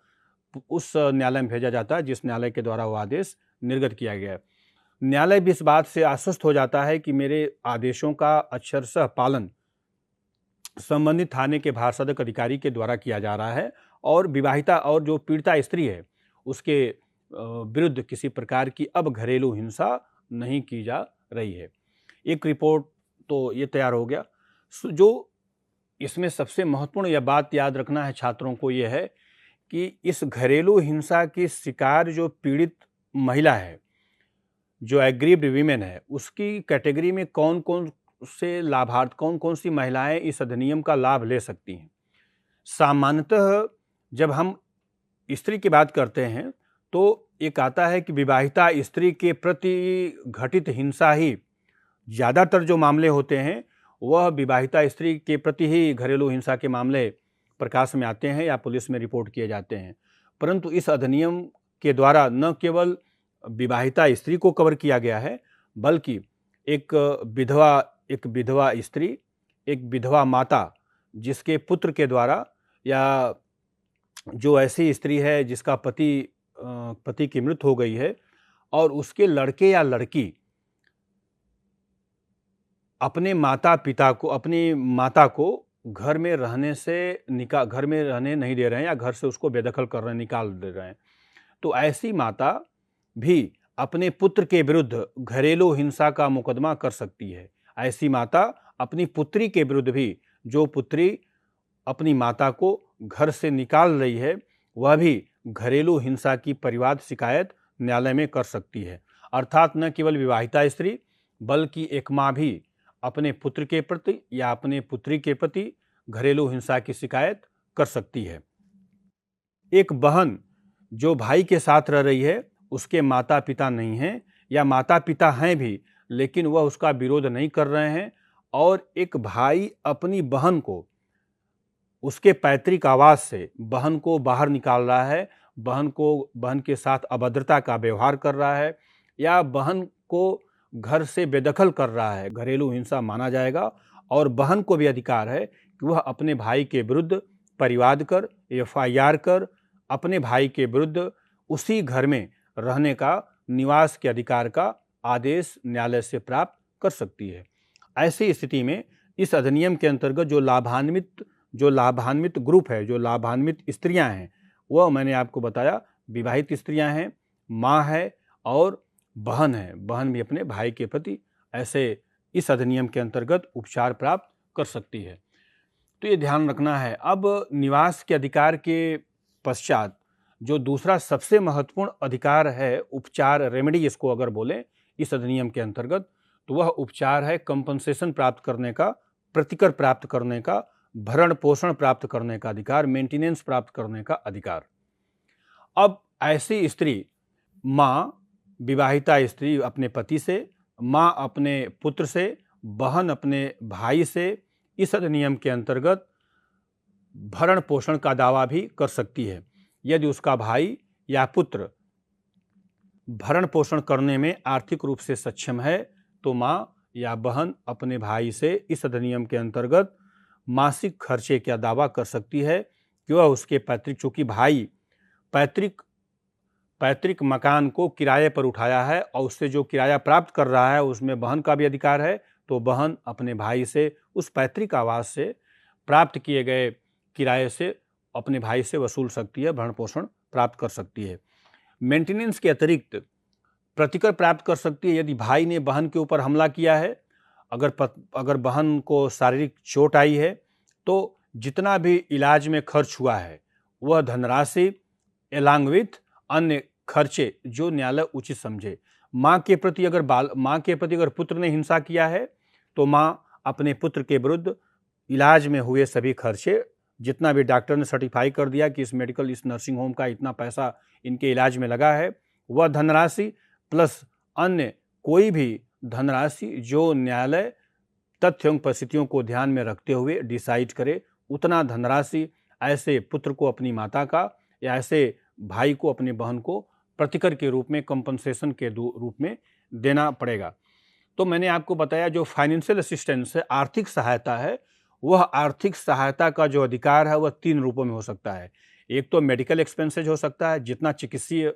उस न्यायालय में भेजा जाता है जिस न्यायालय के द्वारा वह आदेश निर्गत किया गया है। न्यायालय भी इस बात से आश्वस्त हो जाता है कि मेरे आदेशों का अक्षरशः पालन संबंधित थाने के भारसाधक अधिकारी के द्वारा किया जा रहा है और विवाहिता और जो पीड़िता स्त्री है उसके विरुद्ध किसी प्रकार की अब घरेलू हिंसा नहीं की जा रही है। एक रिपोर्ट तो ये तैयार हो गया। जो इसमें सबसे महत्वपूर्ण यह बात याद रखना है छात्रों को, यह है कि इस घरेलू हिंसा की शिकार जो पीड़ित महिला है, जो एग्रीव्ड वीमेन है, उसकी कैटेगरी में कौन कौन सी महिलाएं इस अधिनियम का लाभ ले सकती हैं। सामान्यतः जब हम स्त्री की बात करते हैं तो एक आता है कि विवाहिता स्त्री के प्रति घटित हिंसा ही, ज़्यादातर जो मामले होते हैं वह विवाहिता स्त्री के प्रति ही घरेलू हिंसा के मामले प्रकाश में आते हैं या पुलिस में रिपोर्ट किए जाते हैं। परंतु इस अधिनियम के द्वारा न केवल विवाहिता स्त्री को कवर किया गया है बल्कि एक विधवा स्त्री, एक विधवा माता जिसके पुत्र के द्वारा, या जो ऐसी स्त्री है जिसका पति की मृत्यु हो गई है और उसके लड़के या लड़की अपनी माता को घर में रहने नहीं दे रहे हैं या घर से उसको बेदखल कर रहे हैं, निकाल दे रहे हैं, तो ऐसी माता भी अपने पुत्र के विरुद्ध घरेलू हिंसा का मुकदमा कर सकती है। ऐसी माता अपनी पुत्री के विरुद्ध भी, जो पुत्री अपनी माता को घर से निकाल रही है, वह भी घरेलू हिंसा की परिवाद शिकायत न्यायालय में कर सकती है। अर्थात न केवल विवाहिता स्त्री बल्कि एक माँ भी अपने पुत्र के प्रति या अपने पुत्री के प्रति घरेलू हिंसा की शिकायत कर सकती है। एक बहन जो भाई के साथ रह रही है, उसके माता पिता नहीं हैं या माता पिता हैं भी लेकिन वह उसका विरोध नहीं कर रहे हैं, और एक भाई अपनी बहन को उसके पैतृक आवास से बहन को बाहर निकाल रहा है, बहन के साथ अभद्रता का व्यवहार कर रहा है या बहन को घर से बेदखल कर रहा है, घरेलू हिंसा माना जाएगा। और बहन को भी अधिकार है कि वह अपने भाई के विरुद्ध परिवाद कर, FIR कर, अपने भाई के विरुद्ध उसी घर में रहने का, निवास के अधिकार का आदेश न्यायालय से प्राप्त कर सकती है। ऐसी स्थिति में इस अधिनियम के अंतर्गत जो लाभान्वित ग्रुप है, जो लाभान्वित स्त्रियां हैं, वह मैंने आपको बताया विवाहित स्त्रियां हैं, माँ है और बहन है। बहन भी अपने भाई के प्रति ऐसे इस अधिनियम के अंतर्गत उपचार प्राप्त कर सकती है। तो ये ध्यान रखना है। अब निवास के अधिकार के पश्चात जो दूसरा सबसे महत्वपूर्ण अधिकार है, उपचार, रेमेडी इसको अगर बोले इस अधिनियम के अंतर्गत, तो वह उपचार है कंपनसेशन प्राप्त करने का, प्रतिकर प्राप्त करने का, भरण पोषण प्राप्त करने का अधिकार, मेंटेनेंस प्राप्त करने का अधिकार। अब ऐसी स्त्री, माँ विवाहिता स्त्री अपने पति से, माँ अपने पुत्र से, बहन अपने भाई से इस अधिनियम के अंतर्गत भरण पोषण का दावा भी कर सकती है। यदि उसका भाई या पुत्र भरण पोषण करने में आर्थिक रूप से सक्षम है तो माँ या बहन अपने भाई से इस अधिनियम के अंतर्गत मासिक खर्चे का दावा कर सकती है कि वह उसके पैतृक, चूंकि भाई पैतृक मकान को किराए पर उठाया है और उससे जो किराया प्राप्त कर रहा है उसमें बहन का भी अधिकार है, तो बहन अपने भाई से उस पैतृक आवास से प्राप्त किए गए किराए से अपने भाई से वसूल सकती है, भरण पोषण प्राप्त कर सकती है। मेंटेनेंस के अतिरिक्त प्रतिकर प्राप्त कर सकती है यदि भाई ने बहन के ऊपर हमला किया है, अगर बहन को शारीरिक चोट आई है तो जितना भी इलाज में खर्च हुआ है वह धनराशि एलॉन्ग विथ अन्य खर्चे जो न्यायालय उचित समझे। माँ के प्रति अगर पुत्र ने हिंसा किया है तो माँ अपने पुत्र के विरुद्ध इलाज में हुए सभी खर्चे, जितना भी डॉक्टर ने सर्टिफाई कर दिया कि इस नर्सिंग होम का इतना पैसा इनके इलाज में लगा है, वह धनराशि प्लस अन्य कोई भी धनराशि जो न्यायालय तथ्य एवं परिस्थितियों को ध्यान में रखते हुए डिसाइड करे, उतना धनराशि ऐसे पुत्र को अपनी माता का या ऐसे भाई को अपनी बहन को प्रतिकर के रूप में, कंपनसेशन के रूप में देना पड़ेगा। तो मैंने आपको बताया जो फाइनेंशियल असिस्टेंस है, आर्थिक सहायता है, वह आर्थिक सहायता का जो अधिकार है वह 3 रूपों में हो सकता है। एक तो मेडिकल एक्सपेंसेज हो सकता है, जितना चिकित्सीय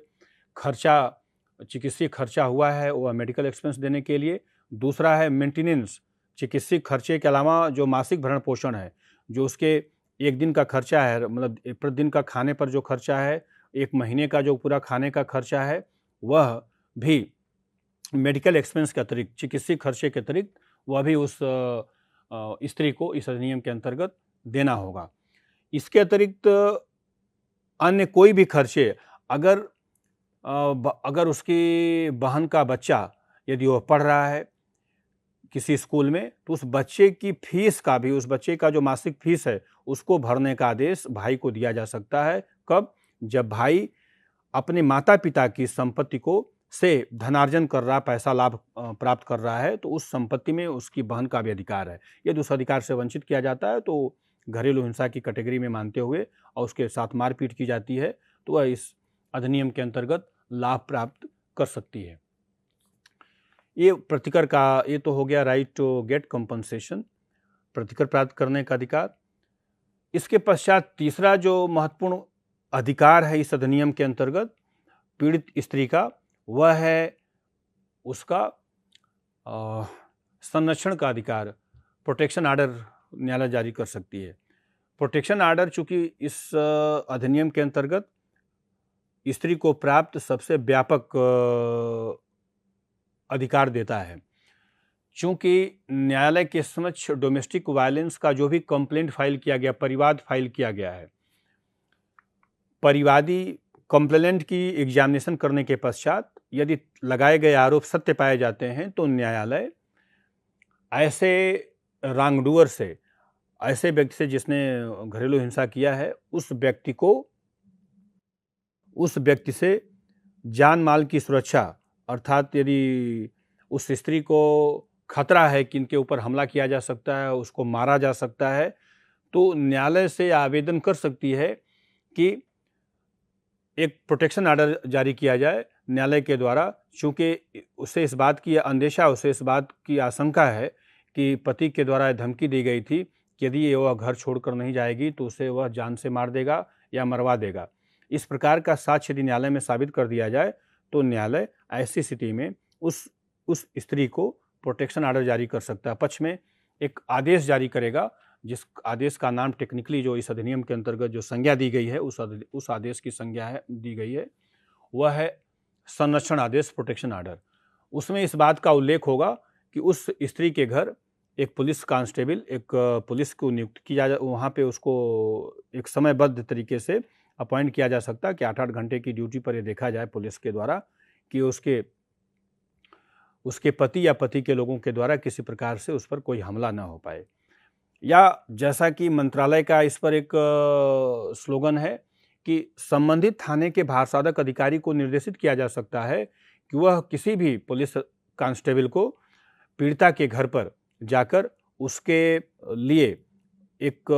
खर्चा हुआ है वह मेडिकल एक्सपेंस देने के लिए। दूसरा है मेंटेनेंस, चिकित्सीय खर्चे के अलावा जो मासिक भरण पोषण है, जो उसके एक दिन का खर्चा है, मतलब प्रतिदिन का खाने पर जो खर्चा है, एक महीने का जो पूरा खाने का खर्चा है, वह भी मेडिकल एक्सपेंस के अतिरिक्त, चिकित्सीय खर्चे के अतिरिक्त वह भी उस स्त्री को इस अधिनियम के अंतर्गत देना होगा। इसके अतिरिक्त अन्य कोई भी खर्चे, अगर उसकी बहन का बच्चा यदि वह पढ़ रहा है किसी स्कूल में, तो उस बच्चे की फीस का भी, उस बच्चे का जो मासिक फीस है उसको भरने का आदेश भाई को दिया जा सकता है। कब? जब भाई अपने माता पिता की संपत्ति को से धनार्जन कर रहा, पैसा लाभ प्राप्त कर रहा है, तो उस संपत्ति में उसकी बहन का भी अधिकार है। यदि उस अधिकार से वंचित किया जाता है तो घरेलू हिंसा की कैटेगरी में मानते हुए और उसके साथ मारपीट की जाती है तो वह इस अधिनियम के अंतर्गत लाभ प्राप्त कर सकती है। ये प्रतिकर का, ये तो हो गया राइट टू गेट कंपनसेशन, प्रतिकर प्राप्त करने का अधिकार। इसके पश्चात तीसरा जो महत्वपूर्ण अधिकार है इस अधिनियम के अंतर्गत पीड़ित स्त्री का, वह है उसका संरक्षण का अधिकार। प्रोटेक्शन ऑर्डर न्यायालय जारी कर सकती है। प्रोटेक्शन ऑर्डर चूंकि इस अधिनियम के अंतर्गत स्त्री को प्राप्त सबसे व्यापक अधिकार देता है, चूंकि न्यायालय के समक्ष डोमेस्टिक वायलेंस का जो भी कंप्लेंट फाइल किया गया, परिवाद फाइल किया गया है, परिवादी कंप्लेंट की एग्जामिनेशन करने के पश्चात यदि लगाए गए आरोप सत्य पाए जाते हैं तो न्यायालय ऐसे रॉन्गडूअर से, ऐसे व्यक्ति से जिसने घरेलू हिंसा किया है, उस व्यक्ति से जान माल की सुरक्षा, अर्थात यदि उस स्त्री को खतरा है कि इनके ऊपर हमला किया जा सकता है, उसको मारा जा सकता है, तो न्यायालय से आवेदन कर सकती है कि एक प्रोटेक्शन ऑर्डर जारी किया जाए न्यायालय के द्वारा, चूँकि उसे इस बात की अंदेशा, उसे इस बात की आशंका है कि पति के द्वारा धमकी दी गई थी कि यदि वह घर छोड़कर नहीं जाएगी तो उसे वह जान से मार देगा या मरवा देगा। इस प्रकार का साक्ष्य यदि न्यायालय में साबित कर दिया जाए तो न्यायालय ऐसी स्थिति में उस स्त्री को प्रोटेक्शन ऑर्डर जारी कर सकता है। पक्ष में एक आदेश जारी करेगा, जिस आदेश का नाम टेक्निकली जो इस अधिनियम के अंतर्गत जो संज्ञा दी गई है, उस आदेश की संज्ञा दी गई है, वह है संरक्षण आदेश, प्रोटेक्शन ऑर्डर। उसमें इस बात का उल्लेख होगा कि उस स्त्री के घर एक पुलिस कांस्टेबल, एक पुलिस को नियुक्त किया जा, वहाँ पे उसको एक समयबद्ध तरीके से अपॉइंट किया जा सकता है कि 8-8 घंटे की ड्यूटी पर ये देखा जाए पुलिस के द्वारा कि उसके पति या पति के लोगों के द्वारा किसी प्रकार से उस पर कोई हमला ना हो पाए। या जैसा कि मंत्रालय का इस पर एक स्लोगन है कि संबंधित थाने के भारसाधक अधिकारी को निर्देशित किया जा सकता है कि वह किसी भी पुलिस कांस्टेबल को पीड़िता के घर पर जाकर उसके लिए एक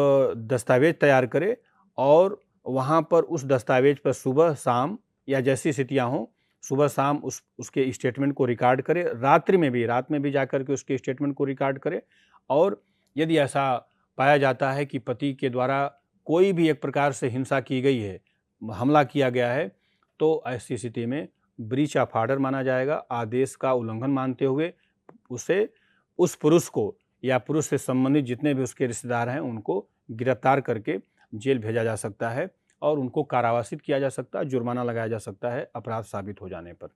दस्तावेज तैयार करे और वहाँ पर उस दस्तावेज पर सुबह शाम या जैसी स्थितियाँ हों सुबह शाम उसके स्टेटमेंट को रिकॉर्ड करे, रात में भी जाकर के उसके स्टेटमेंट को रिकॉर्ड करे। और यदि ऐसा पाया जाता है कि पति के द्वारा कोई भी एक प्रकार से हिंसा की गई है, हमला किया गया है, तो ऐसी स्थिति में ब्रीच ऑफ ऑर्डर माना जाएगा। आदेश का उल्लंघन मानते हुए उसे उस पुरुष को या पुरुष से संबंधित जितने भी उसके रिश्तेदार हैं उनको गिरफ्तार करके जेल भेजा जा सकता है और उनको कारावासित किया जा सकता है, जुर्माना लगाया जा सकता है अपराध साबित हो जाने पर।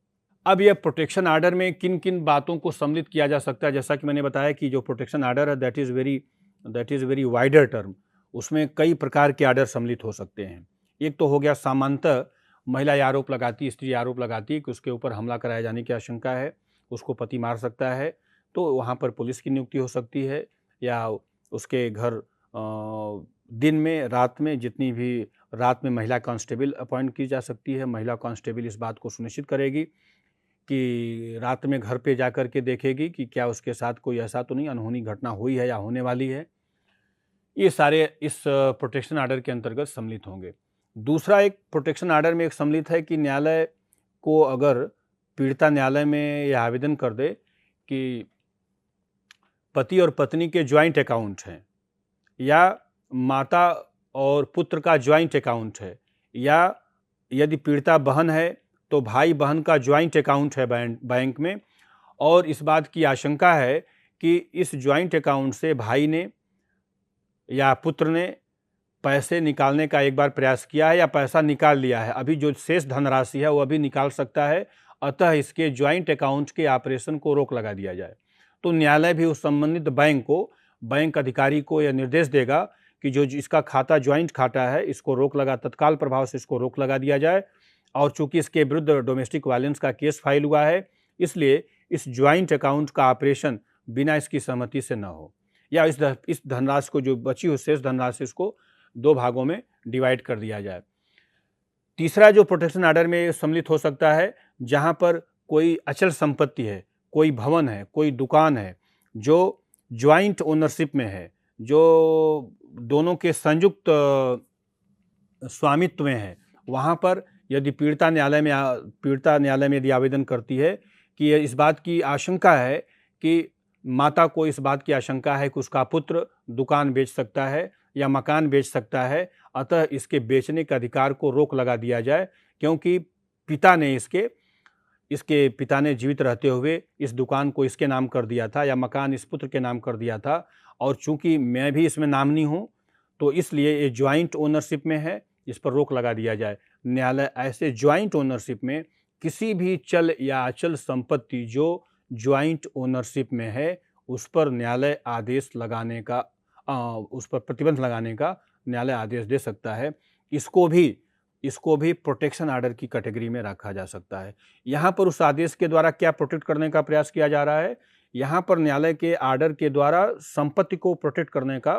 अब यह प्रोटेक्शन आर्डर में किन किन बातों को सम्मिलित किया जा सकता है, जैसा कि मैंने बताया कि जो प्रोटेक्शन आर्डर है that is very wider term. उसमें कई प्रकार के आर्डर सम्मिलित हो सकते हैं। एक तो हो गया सामान्यतः महिला आरोप लगाती, स्त्री आरोप लगाती कि उसके ऊपर हमला कराए जाने की आशंका है, उसको पति मार सकता है, तो वहाँ पर पुलिस की नियुक्ति हो सकती है या उसके घर दिन में रात में जितनी भी रात में महिला कांस्टेबल अपॉइंट की जा सकती है। महिला कांस्टेबल इस बात को सुनिश्चित करेगी कि रात में घर पे जाकर के देखेगी कि क्या उसके साथ कोई ऐसा तो नहीं अनहोनी घटना हुई है या होने वाली है। ये सारे इस प्रोटेक्शन आर्डर के अंतर्गत सम्मिलित होंगे। दूसरा एक प्रोटेक्शन आर्डर में एक सम्मिलित है कि न्यायालय को अगर पीड़िता न्यायालय में यह आवेदन कर दे कि पति और पत्नी के ज्वाइंट अकाउंट हैं या माता और पुत्र का ज्वाइंट अकाउंट है या यदि पीड़िता बहन है तो भाई बहन का ज्वाइंट अकाउंट है बैंक में और इस बात की आशंका है कि इस ज्वाइंट अकाउंट से भाई ने या पुत्र ने पैसे निकालने का एक बार प्रयास किया है या पैसा निकाल लिया है, अभी जो शेष धनराशि है वह भी निकाल सकता है, अतः इसके ज्वाइंट अकाउंट के ऑपरेशन को रोक लगा दिया जाए। तो न्यायालय भी उस संबंधित बैंक अधिकारी को यह निर्देश देगा कि जो इसका खाता ज्वाइंट खाता है इसको रोक लगा तत्काल प्रभाव से इसको रोक लगा दिया जाए। और चूंकि इसके विरुद्ध डोमेस्टिक वायलेंस का केस फाइल हुआ है इसलिए इस ज्वाइंट अकाउंट का ऑपरेशन बिना इसकी सहमति से न हो या इस धनराशि को जो बची हुई शेष धनराशि इसको 2 भागों में डिवाइड कर दिया जाए। तीसरा जो प्रोटेक्शन आर्डर में सम्मिलित हो सकता है जहां पर कोई अचल संपत्ति है, कोई भवन है, कोई दुकान है जो ज्वाइंट ओनरशिप में है, जो दोनों के संयुक्त स्वामित्व में है, वहाँ पर यदि पीड़िता न्यायालय में यदि आवेदन करती है कि इस बात की आशंका है कि माता को इस बात की आशंका है कि उसका पुत्र दुकान बेच सकता है या मकान बेच सकता है, अतः इसके बेचने के अधिकार को रोक लगा दिया जाए क्योंकि इसके पिता ने जीवित रहते हुए इस दुकान को इसके नाम कर दिया था या मकान इस पुत्र के नाम कर दिया था और चूंकि मैं भी इसमें नामनी हूँ तो इसलिए ये ज्वाइंट ओनरशिप में है, इस पर रोक लगा दिया जाए। न्यायालय ऐसे ज्वाइंट ओनरशिप में किसी भी चल या अचल संपत्ति जो ज्वाइंट ओनरशिप में है उस पर न्यायालय आदेश लगाने का उस पर प्रतिबंध लगाने का न्यायालय आदेश दे सकता है। इसको भी प्रोटेक्शन आर्डर की कैटेगरी में रखा जा सकता है। यहाँ पर उस आदेश के द्वारा क्या प्रोटेक्ट करने का प्रयास किया जा रहा है, यहाँ पर न्यायालय के आर्डर के द्वारा संपत्ति को प्रोटेक्ट करने का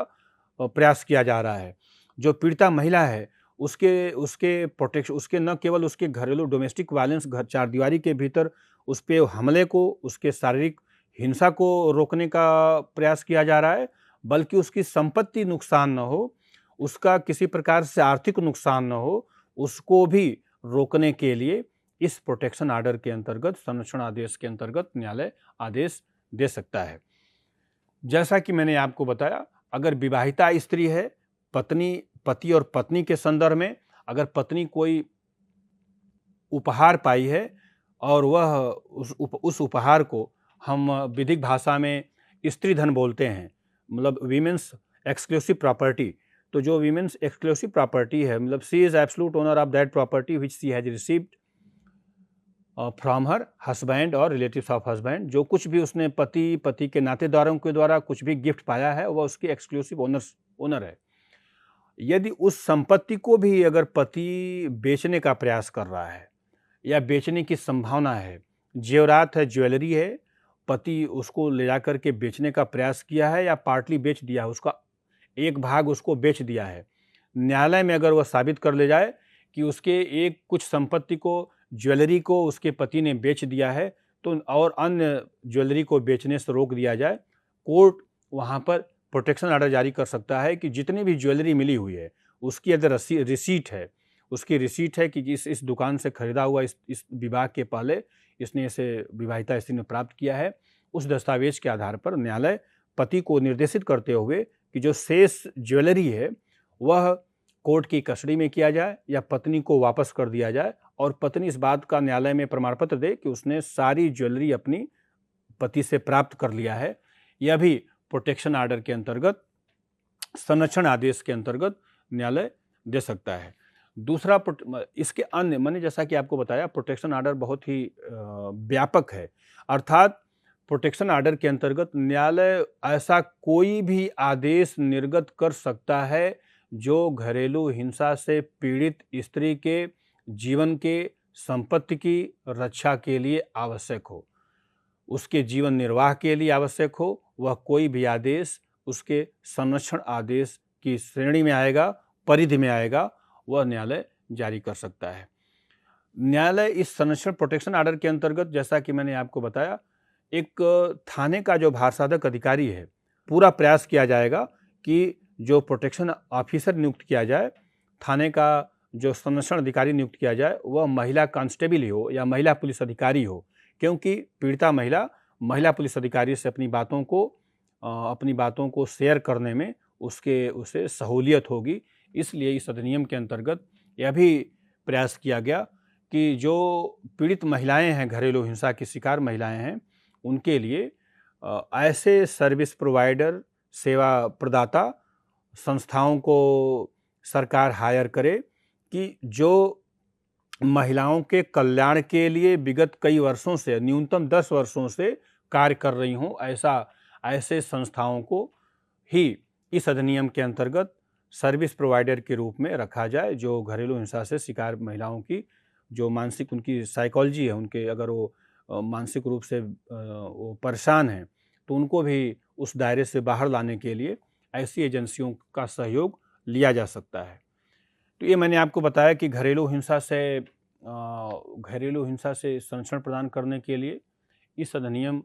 प्रयास किया जा रहा है। जो पीड़िता महिला है उसके प्रोटेक्शन, उसके न केवल उसके घरेलू डोमेस्टिक वायलेंस घर चार दीवारी के भीतर उस पर हमले को, उसके शारीरिक हिंसा को रोकने का प्रयास किया जा रहा है, बल्कि उसकी संपत्ति नुकसान न हो, उसका किसी प्रकार से आर्थिक नुकसान न हो, उसको भी रोकने के लिए इस प्रोटेक्शन आर्डर के अंतर्गत, संरक्षण आदेश के अंतर्गत न्यायालय आदेश दे सकता है। जैसा कि मैंने आपको बताया, अगर विवाहिता स्त्री है, पति और पत्नी के संदर्भ में अगर पत्नी कोई उपहार पाई है और वह उस उपहार को हम विधिक भाषा में स्त्री धन बोलते हैं, मतलब वीमेंस एक्सक्लूसिव प्रॉपर्टी, तो जो वीमेंस एक्सक्लूसिव प्रॉपर्टी है मतलब she is absolute owner of that property which she has received from her husband और रिलेटिव्स ऑफ हस्बैंड, जो कुछ भी उसने पति के नातेदारों के द्वारा कुछ भी गिफ्ट पाया है वह उसकी एक्सक्लूसिव ओनर है। यदि उस संपत्ति को भी अगर पति बेचने का प्रयास कर रहा है या बेचने की संभावना है, जेवरात है, ज्वेलरी है, पति उसको ले जाकर के बेचने का प्रयास किया है या पार्टली बेच दिया है, उसका एक भाग उसको बेच दिया है, न्यायालय में अगर वह साबित कर ले जाए कि उसके एक कुछ संपत्ति को, ज्वेलरी को उसके पति ने बेच दिया है, तो और अन्य ज्वेलरी को बेचने से रोक दिया जाए। कोर्ट वहाँ पर प्रोटेक्शन ऑर्डर जारी कर सकता है कि जितनी भी ज्वेलरी मिली हुई है उसकी अगर रिसीट है, उसकी रिसीट है कि इस दुकान से खरीदा हुआ इस विवाह के पहले इसने इसे विवाहिता स्त्री ने प्राप्त किया है, उस दस्तावेज के आधार पर न्यायालय पति को निर्देशित करते हुए कि जो शेष ज्वेलरी है वह कोर्ट की कस्टडी में किया जाए या पत्नी को वापस कर दिया जाए, और पत्नी इस बात का न्यायालय में प्रमाण पत्र दे कि उसने सारी ज्वेलरी अपनी पति से प्राप्त कर लिया है। यह भी प्रोटेक्शन ऑर्डर के अंतर्गत, संरक्षण आदेश के अंतर्गत न्यायालय दे सकता है। दूसरा, इसके अन्य, मैंने जैसा कि आपको बताया, प्रोटेक्शन ऑर्डर बहुत ही व्यापक है, अर्थात प्रोटेक्शन ऑर्डर के अंतर्गत न्यायालय ऐसा कोई भी आदेश निर्गत कर सकता है जो घरेलू हिंसा से पीड़ित स्त्री के जीवन के, संपत्ति की रक्षा के लिए आवश्यक हो, उसके जीवन निर्वाह के लिए आवश्यक हो। वह कोई भी आदेश उसके संरक्षण आदेश की श्रेणी में आएगा, परिधि में आएगा, वह न्यायालय जारी कर सकता है। न्यायालय इस संरक्षण प्रोटेक्शन ऑर्डर के अंतर्गत, जैसा कि मैंने आपको बताया, एक थाने का जो भारसाधक अधिकारी है, पूरा प्रयास किया जाएगा कि जो प्रोटेक्शन ऑफिसर नियुक्त किया जाए, थाने का जो संरक्षण अधिकारी नियुक्त किया जाए, वह महिला कांस्टेबल ही हो या महिला पुलिस अधिकारी हो, क्योंकि पीड़िता महिला पुलिस अधिकारी से अपनी बातों को शेयर करने में उसे सहूलियत होगी। इसलिए इस अधिनियम के अंतर्गत यह भी प्रयास किया गया कि जो पीड़ित महिलाएं हैं, घरेलू हिंसा की शिकार महिलाएं हैं, उनके लिए ऐसे सर्विस प्रोवाइडर, सेवा प्रदाता संस्थाओं को सरकार हायर करे कि जो महिलाओं के कल्याण के लिए विगत कई वर्षों से, न्यूनतम 10 वर्षों से कार्य कर रही हों, ऐसे संस्थाओं को ही इस अधिनियम के अंतर्गत सर्विस प्रोवाइडर के रूप में रखा जाए, जो घरेलू हिंसा से शिकार महिलाओं की जो मानसिक, उनकी साइकोलॉजी है, उनके अगर वो मानसिक रूप से वो परेशान हैं, तो उनको भी उस दायरे से बाहर लाने के लिए ऐसी एजेंसियों का सहयोग लिया जा सकता है। तो ये मैंने आपको बताया कि घरेलू हिंसा से संरक्षण प्रदान करने के लिए इस अधिनियम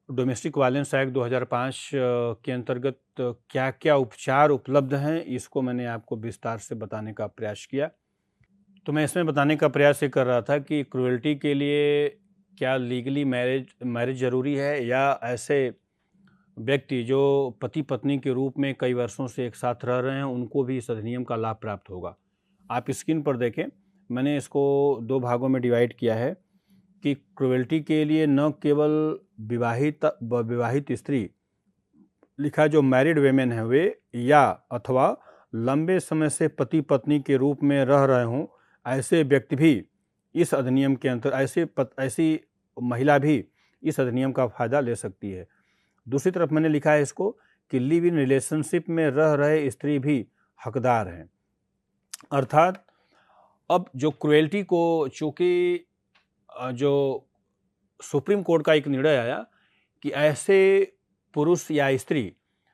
डोमेस्टिक वायलेंस एक्ट 2005 के अंतर्गत क्या क्या उपचार उपलब्ध हैं, इसको मैंने आपको विस्तार से बताने का प्रयास किया। तो मैं इसमें बताने का प्रयास ये कर रहा था कि क्रूएल्टी के लिए क्या लीगली मैरिज ज़रूरी है, या ऐसे व्यक्ति जो पति पत्नी के रूप में कई वर्षों से एक साथ रह रहे हैं, उनको भी इस अधिनियम का लाभ प्राप्त होगा। आप स्क्रीन पर देखें, मैंने इसको 2 भागों में डिवाइड किया है कि क्रूएल्टी के लिए न केवल विवाहित स्त्री लिखा, जो मैरिड वेमेन है वे, या अथवा लंबे समय से पति पत्नी के रूप में रह रहे हों, ऐसे व्यक्ति भी इस अधिनियम के अंतर्गत, ऐसी महिला भी इस अधिनियम का फ़ायदा ले सकती है। दूसरी तरफ मैंने लिखा है इसको कि लिव इन रिलेशनशिप में रह रहे स्त्री भी हकदार हैं, अर्थात अब जो क्रूएल्टी को, चूँकि जो सुप्रीम कोर्ट का एक निर्णय आया कि ऐसे पुरुष या स्त्री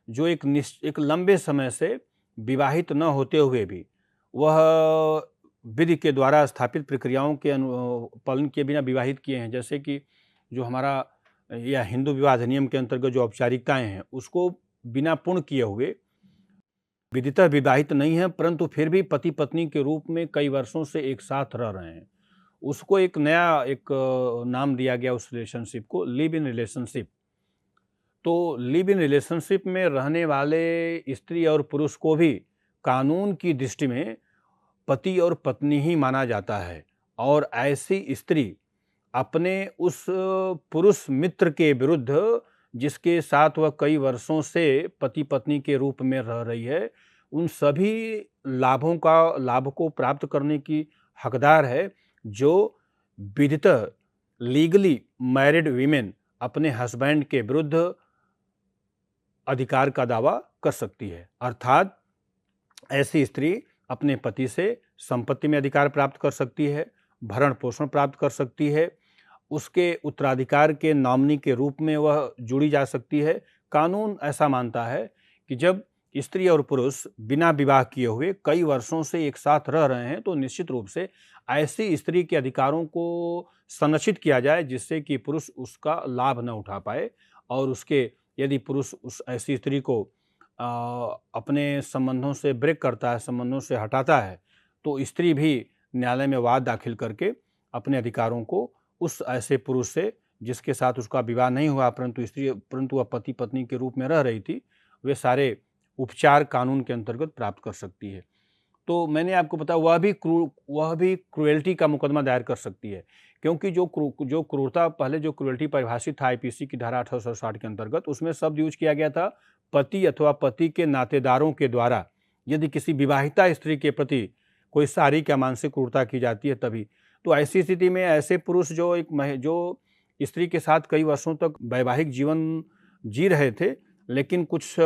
जो एक लंबे समय से विवाहित न होते हुए भी वह विधि के द्वारा स्थापित प्रक्रियाओं के पालन किए बिना विवाहित किए हैं, जैसे कि जो हमारा या हिंदू विवाह अधिनियम के अंतर्गत जो औपचारिकताएं हैं उसको बिना पूर्ण किए हुए विधितः विवाहित नहीं है, परंतु फिर भी पति पत्नी के रूप में कई वर्षों से एक साथ रह रहे हैं, उसको एक नया नाम दिया गया उस रिलेशनशिप को, लिव इन रिलेशनशिप। तो लिव इन रिलेशनशिप में रहने वाले स्त्री और पुरुष को भी कानून की दृष्टि में पति और पत्नी ही माना जाता है, और ऐसी स्त्री अपने उस पुरुष मित्र के विरुद्ध, जिसके साथ वह कई वर्षों से पति पत्नी के रूप में रह रही है, उन सभी लाभ को प्राप्त करने की हकदार है जो विधितः लीगली मैरिड वीमेन अपने हस्बैंड के विरुद्ध अधिकार का दावा कर सकती है। अर्थात ऐसी स्त्री अपने पति से संपत्ति में अधिकार प्राप्त कर सकती है, भरण पोषण प्राप्त कर सकती है, उसके उत्तराधिकार के नॉमिनी के रूप में वह जुड़ी जा सकती है। कानून ऐसा मानता है कि जब स्त्री और पुरुष बिना विवाह किए हुए कई वर्षों से एक साथ रह रहे हैं तो निश्चित रूप से ऐसी स्त्री के अधिकारों को संरक्षित किया जाए जिससे कि पुरुष उसका लाभ न उठा पाए और उसके यदि पुरुष उस ऐसी स्त्री को अपने संबंधों से ब्रेक करता है, संबंधों से हटाता है, तो स्त्री भी न्यायालय में वाद दाखिल करके अपने अधिकारों को उस ऐसे पुरुष से जिसके साथ उसका विवाह नहीं हुआ परंतु वह पति पत्नी के रूप में रह रही थी, वे सारे उपचार कानून के अंतर्गत प्राप्त कर सकती है। तो मैंने आपको बताया वह भी क्रूएल्टी का मुकदमा दायर कर सकती है, क्योंकि जो क्रूरता पहले जो क्रूएल्टी परिभाषित था आईपीसी की धारा 1860 के अंतर्गत, उसमें शब्द यूज किया गया था पति अथवा पति के नातेदारों के द्वारा यदि किसी विवाहिता स्त्री के प्रति कोई शारीरिक या मानसिक क्रूरता की जाती है तभी। तो ऐसी स्थिति में ऐसे पुरुष जो स्त्री के साथ कई वर्षों तक वैवाहिक जीवन जी रहे थे, लेकिन कुछ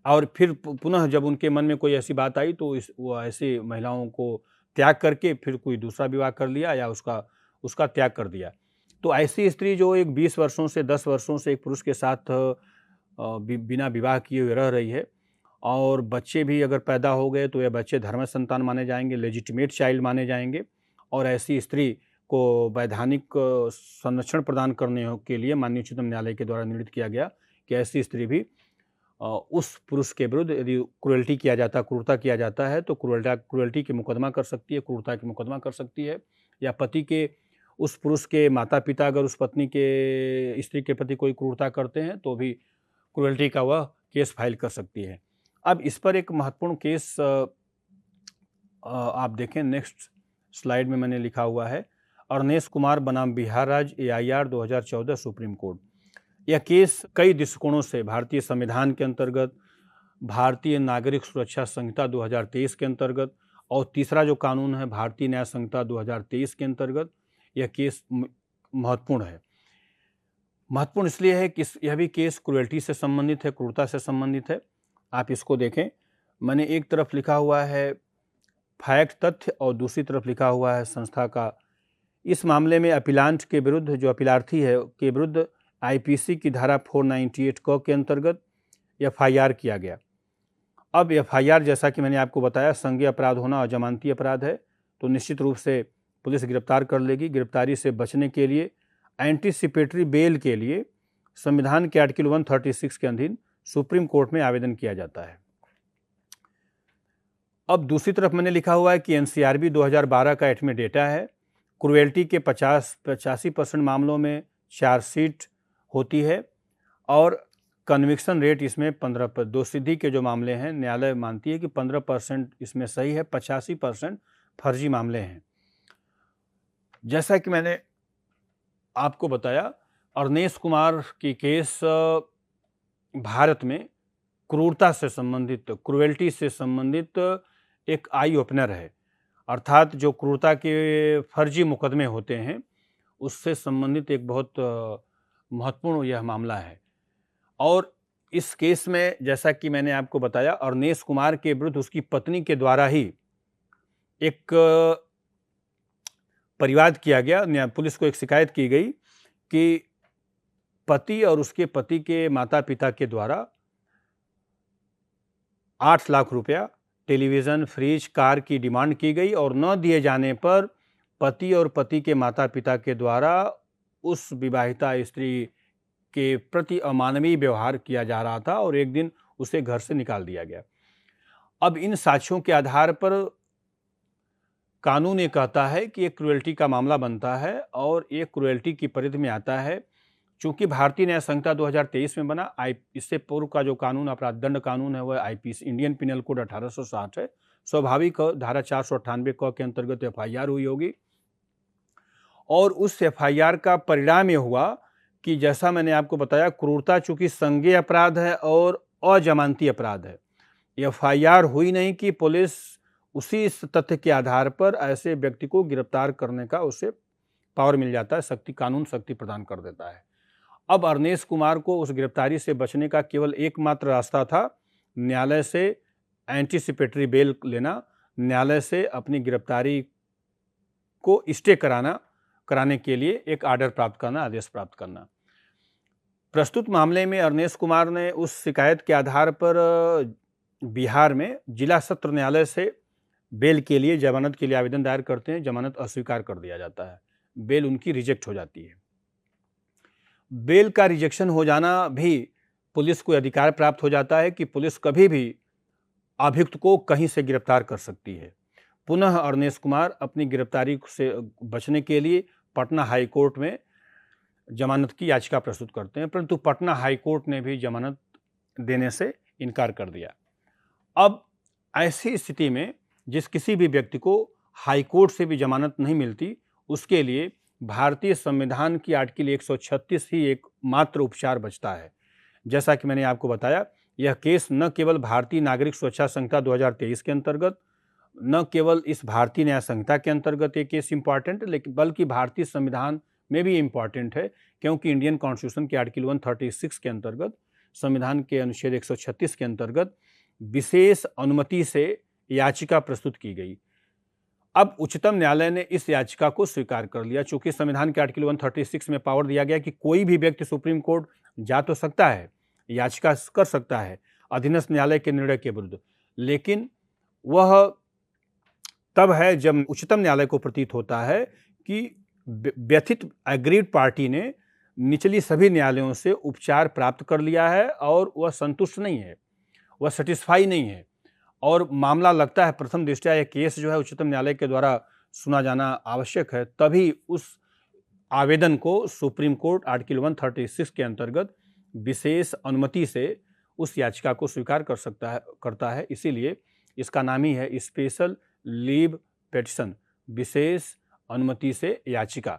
और फिर पुनः जब उनके मन में कोई ऐसी बात आई तो वो ऐसी महिलाओं को त्याग करके फिर कोई दूसरा विवाह कर लिया या उसका त्याग कर दिया। तो ऐसी स्त्री जो एक 20 वर्षों से 10 वर्षों से एक पुरुष के साथ बिना विवाह किए हुए रह रही है और बच्चे भी अगर पैदा हो गए तो यह बच्चे धर्म संतान माने जाएंगे, लेजिटिमेट चाइल्ड माने जाएंगे और ऐसी स्त्री को वैधानिक संरक्षण प्रदान करने के लिए माननीय उच्चतम न्यायालय के द्वारा निर्णित किया गया कि ऐसी स्त्री भी उस पुरुष के विरुद्ध यदि क्रूरता किया जाता है तो क्रूरल्टी के मुकदमा कर सकती है, क्रूरता के मुकदमा कर सकती है, या पति के उस पुरुष के माता पिता अगर उस पत्नी के स्त्री के प्रति कोई क्रूरता करते हैं तो भी क्रूरल्टी का वह केस फाइल कर सकती है। अब इस पर एक महत्वपूर्ण केस आप देखें, नेक्स्ट स्लाइड में मैंने लिखा हुआ है, अर्नेश कुमार बनाम बिहार राज्य AIR 2014 सुप्रीम कोर्ट। यह केस कई दृष्टिकोणों से भारतीय संविधान के अंतर्गत, भारतीय नागरिक सुरक्षा संहिता 2023 के अंतर्गत और तीसरा जो कानून है भारतीय न्याय संहिता 2023 के अंतर्गत यह केस महत्वपूर्ण है। महत्वपूर्ण इसलिए है कि यह भी केस क्रूएल्टी से संबंधित है, क्रूरता से संबंधित है। आप इसको देखें, मैंने एक तरफ लिखा हुआ है फैक्ट तथ्य और दूसरी तरफ लिखा हुआ है संस्था का। इस मामले में अपीलांट के विरुद्ध, जो अपीलार्थी है के विरुद्ध आईपीसी की धारा 498 क के अंतर्गत FIR किया गया। अब FIR जैसा कि मैंने आपको बताया संज्ञेय अपराध होना और जमानती अपराध है, तो निश्चित रूप से पुलिस गिरफ्तार कर लेगी। गिरफ्तारी से बचने के लिए एंटीसिपेटरी बेल के लिए संविधान के आर्टिकल 136 के अधीन सुप्रीम कोर्ट में आवेदन किया जाता है। अब दूसरी तरफ मैंने लिखा हुआ है कि NCRB 2012 का एटमी डेटा है, क्रूएल्टी के 85% मामलों में चार्जशीट होती है और कन्विक्शन रेट इसमें 15%। दोषसिद्धि के जो मामले हैं न्यायालय मानती है कि 15% इसमें सही है, 85% फर्जी मामले हैं। जैसा कि मैंने आपको बताया, अर्नेश कुमार की केस भारत में क्रूरता से संबंधित, क्रूएल्टी से संबंधित एक आई ओपनर है, अर्थात जो क्रूरता के फर्जी मुकदमे होते हैं उससे संबंधित एक बहुत महत्वपूर्ण यह मामला है। और इस केस में जैसा कि मैंने आपको बताया, अर्नेश कुमार के विरुद्ध उसकी पत्नी के द्वारा ही एक परिवाद किया गया। पुलिस को एक शिकायत की गई कि पति और उसके पति के माता पिता के द्वारा 8 लाख रुपया, टेलीविज़न, फ्रिज, कार की डिमांड की गई और न दिए जाने पर पति और पति के माता पिता के द्वारा उस विवाहिता स्त्री के प्रति अमानवीय व्यवहार किया जा रहा था और एक दिन उसे घर से निकाल दिया गया। अब इन साक्ष्यों के आधार पर कानून ये कहता है कि एक क्रूएल्टी का मामला बनता है और एक क्रूएल्टी की परिधि में आता है। चूंकि भारतीय न्याय संहिता 2023 में बना, इससे पूर्व का जो कानून अपराध दंड कानून है वह आईपीसी इंडियन पिनल कोड 1860 है। स्वाभाविक धारा 498 क के अंतर्गत FIR हुई होगी और उस FIR का परिणाम ये हुआ कि जैसा मैंने आपको बताया, क्रूरता चूंकि संज्ञेय अपराध है और अजमानती अपराध है, FIR हुई नहीं कि पुलिस उसी तथ्य के आधार पर ऐसे व्यक्ति को गिरफ्तार करने का उसे पावर मिल जाता है, कानून शक्ति प्रदान कर देता है। अब अर्नेश कुमार को उस गिरफ्तारी से बचने का केवल एकमात्र रास्ता था न्यायालय से एंटीसिपेटरी बेल लेना, न्यायालय से अपनी गिरफ्तारी को स्टे कराने के लिए एक आर्डर प्राप्त करना, आदेश प्राप्त करना। प्रस्तुत मामले में अरनेश कुमार ने उस शिकायत के आधार पर बिहार में जिला सत्र न्यायालय से बेल के लिए, जमानत के लिए आवेदन दायर करते हैं। जमानत अस्वीकार कर दिया जाता है, बेल उनकी रिजेक्ट हो जाती है। बेल का रिजेक्शन हो जाना भी पुलिस को अधिकार प्राप्त हो जाता है कि पुलिस कभी भी अभियुक्त को कहीं से गिरफ्तार कर सकती है। पुनः अरनेश कुमार अपनी गिरफ्तारी से बचने के लिए पटना हाई कोर्ट में जमानत की याचिका प्रस्तुत करते हैं, परंतु पटना हाई कोर्ट ने भी जमानत देने से इनकार कर दिया। अब ऐसी स्थिति में जिस किसी भी व्यक्ति को हाई कोर्ट से भी जमानत नहीं मिलती, उसके लिए भारतीय संविधान की आर्टिकल 136 ही एक मात्र उपचार बचता है। जैसा कि मैंने आपको बताया, यह केस न केवल भारतीय नागरिक सुरक्षा संहिता 2023 के अंतर्गत, न केवल इस भारतीय न्याय संहिता के अंतर्गत ये केस इम्पॉर्टेंट है, लेकिन बल्कि भारतीय संविधान में भी इम्पॉर्टेंट है, क्योंकि इंडियन कॉन्स्टिट्यूशन के आर्टिकल 136 के अंतर्गत, संविधान के अनुच्छेद 136 के अंतर्गत विशेष अनुमति से याचिका प्रस्तुत की गई। अब उच्चतम न्यायालय ने इस याचिका को स्वीकार कर लिया। चूंकि संविधान के आर्टिकल 136 में पावर दिया गया कि कोई भी व्यक्ति सुप्रीम कोर्ट जा तो सकता है, याचिका कर सकता है अधीनस्थ न्यायालय के निर्णय के विरुद्ध, लेकिन वह तब है जब उच्चतम न्यायालय को प्रतीत होता है कि व्यथित एग्रीड पार्टी ने निचली सभी न्यायालयों से उपचार प्राप्त कर लिया है और वह संतुष्ट नहीं है, वह सेटिस्फाई नहीं है, और मामला लगता है प्रथम दृष्टया यह केस जो है उच्चतम न्यायालय के द्वारा सुना जाना आवश्यक है, तभी उस आवेदन को सुप्रीम कोर्ट आर्टिकल 136 के अंतर्गत विशेष अनुमति से उस याचिका को स्वीकार करता है। इसीलिए इसका नाम ही है स्पेशल लीव पिटीशन, विशेष अनुमति से याचिका।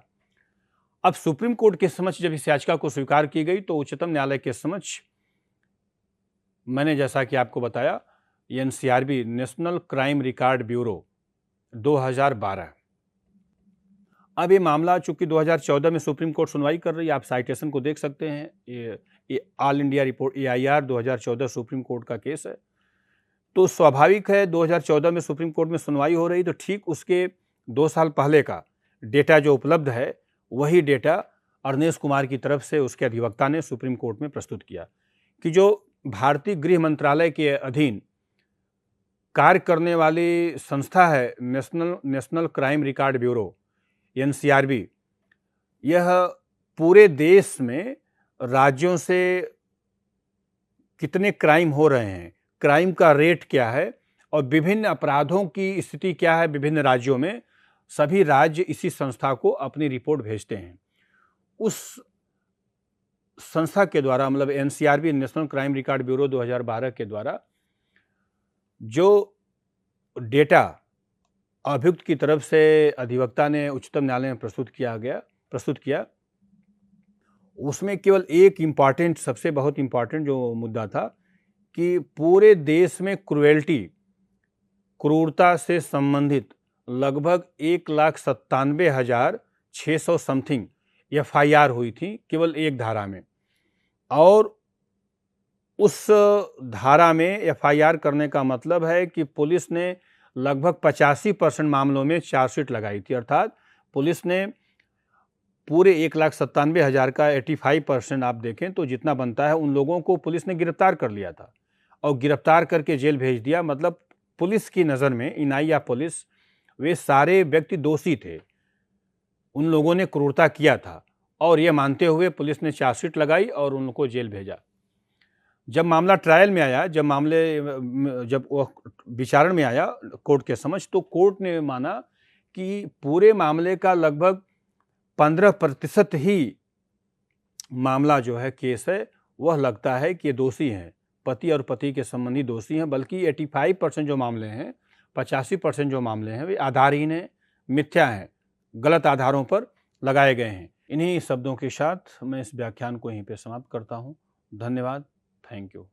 अब सुप्रीम कोर्ट के समक्ष जब इस याचिका को स्वीकार की गई तो उच्चतम न्यायालय के समक्ष, मैंने जैसा कि आपको बताया, NCRB national crime record bureau 2012। अब ये मामला चूंकि 2014 में सुप्रीम कोर्ट सुनवाई कर रही है, आप साइटेशन को देख सकते हैं, ये all India report AIR 2014 supreme court का केस है। तो स्वाभाविक है 2014 में सुप्रीम कोर्ट में सुनवाई हो रही, तो ठीक उसके 2 साल पहले का डेटा जो उपलब्ध है, वही डेटा अरनेश कुमार की तरफ से उसके अधिवक्ता ने सुप्रीम कोर्ट में प्रस्तुत किया कि जो भारतीय गृह मंत्रालय के अधीन कार्य करने वाली संस्था है national crime record bureau NCRB, यह पूरे देश में राज्यों से कितने क्राइम हो रहे हैं, क्राइम का रेट क्या है और विभिन्न अपराधों की स्थिति क्या है विभिन्न राज्यों में, सभी राज्य इसी संस्था को अपनी रिपोर्ट भेजते हैं। उस संस्था के द्वारा, मतलब NCRB national crime record bureau 2012 के द्वारा जो डेटा अभियुक्त की तरफ से अधिवक्ता ने उच्चतम न्यायालय में प्रस्तुत किया, उसमें केवल एक इम्पॉर्टेंट, सबसे बहुत इम्पॉर्टेंट जो मुद्दा था कि पूरे देश में क्रूरता से संबंधित लगभग 1,97,600 समथिंग FIR हुई थी केवल एक धारा में, और उस धारा में FIR करने का मतलब है कि पुलिस ने लगभग 85% मामलों में चार्जशीट लगाई थी। अर्थात पुलिस ने पूरे 1,97,000 का 85% आप देखें तो जितना बनता है उन लोगों को पुलिस ने गिरफ्तार कर लिया था और गिरफ्तार करके जेल भेज दिया। मतलब पुलिस की नज़र में, इनाई या पुलिस, वे सारे व्यक्ति दोषी थे, उन लोगों ने क्रूरता किया था, और ये मानते हुए पुलिस ने चार्जशीट लगाई और उनको जेल भेजा। जब मामला ट्रायल में आया, जब वह विचारण में आया कोर्ट के समक्ष, तो कोर्ट ने माना कि पूरे मामले का लगभग 15% ही मामला जो है, केस है, वह लगता है कि ये दोषी हैं, पति और पति के संबंधी दोषी हैं, बल्कि 85% जो मामले हैं, 85% जो मामले हैं, वे आधारहीन हैं, मिथ्या हैं, गलत आधारों पर लगाए गए हैं। इन्हीं शब्दों के साथ मैं इस व्याख्यान को यहीं पे समाप्त करता हूँ। धन्यवाद। Thank you.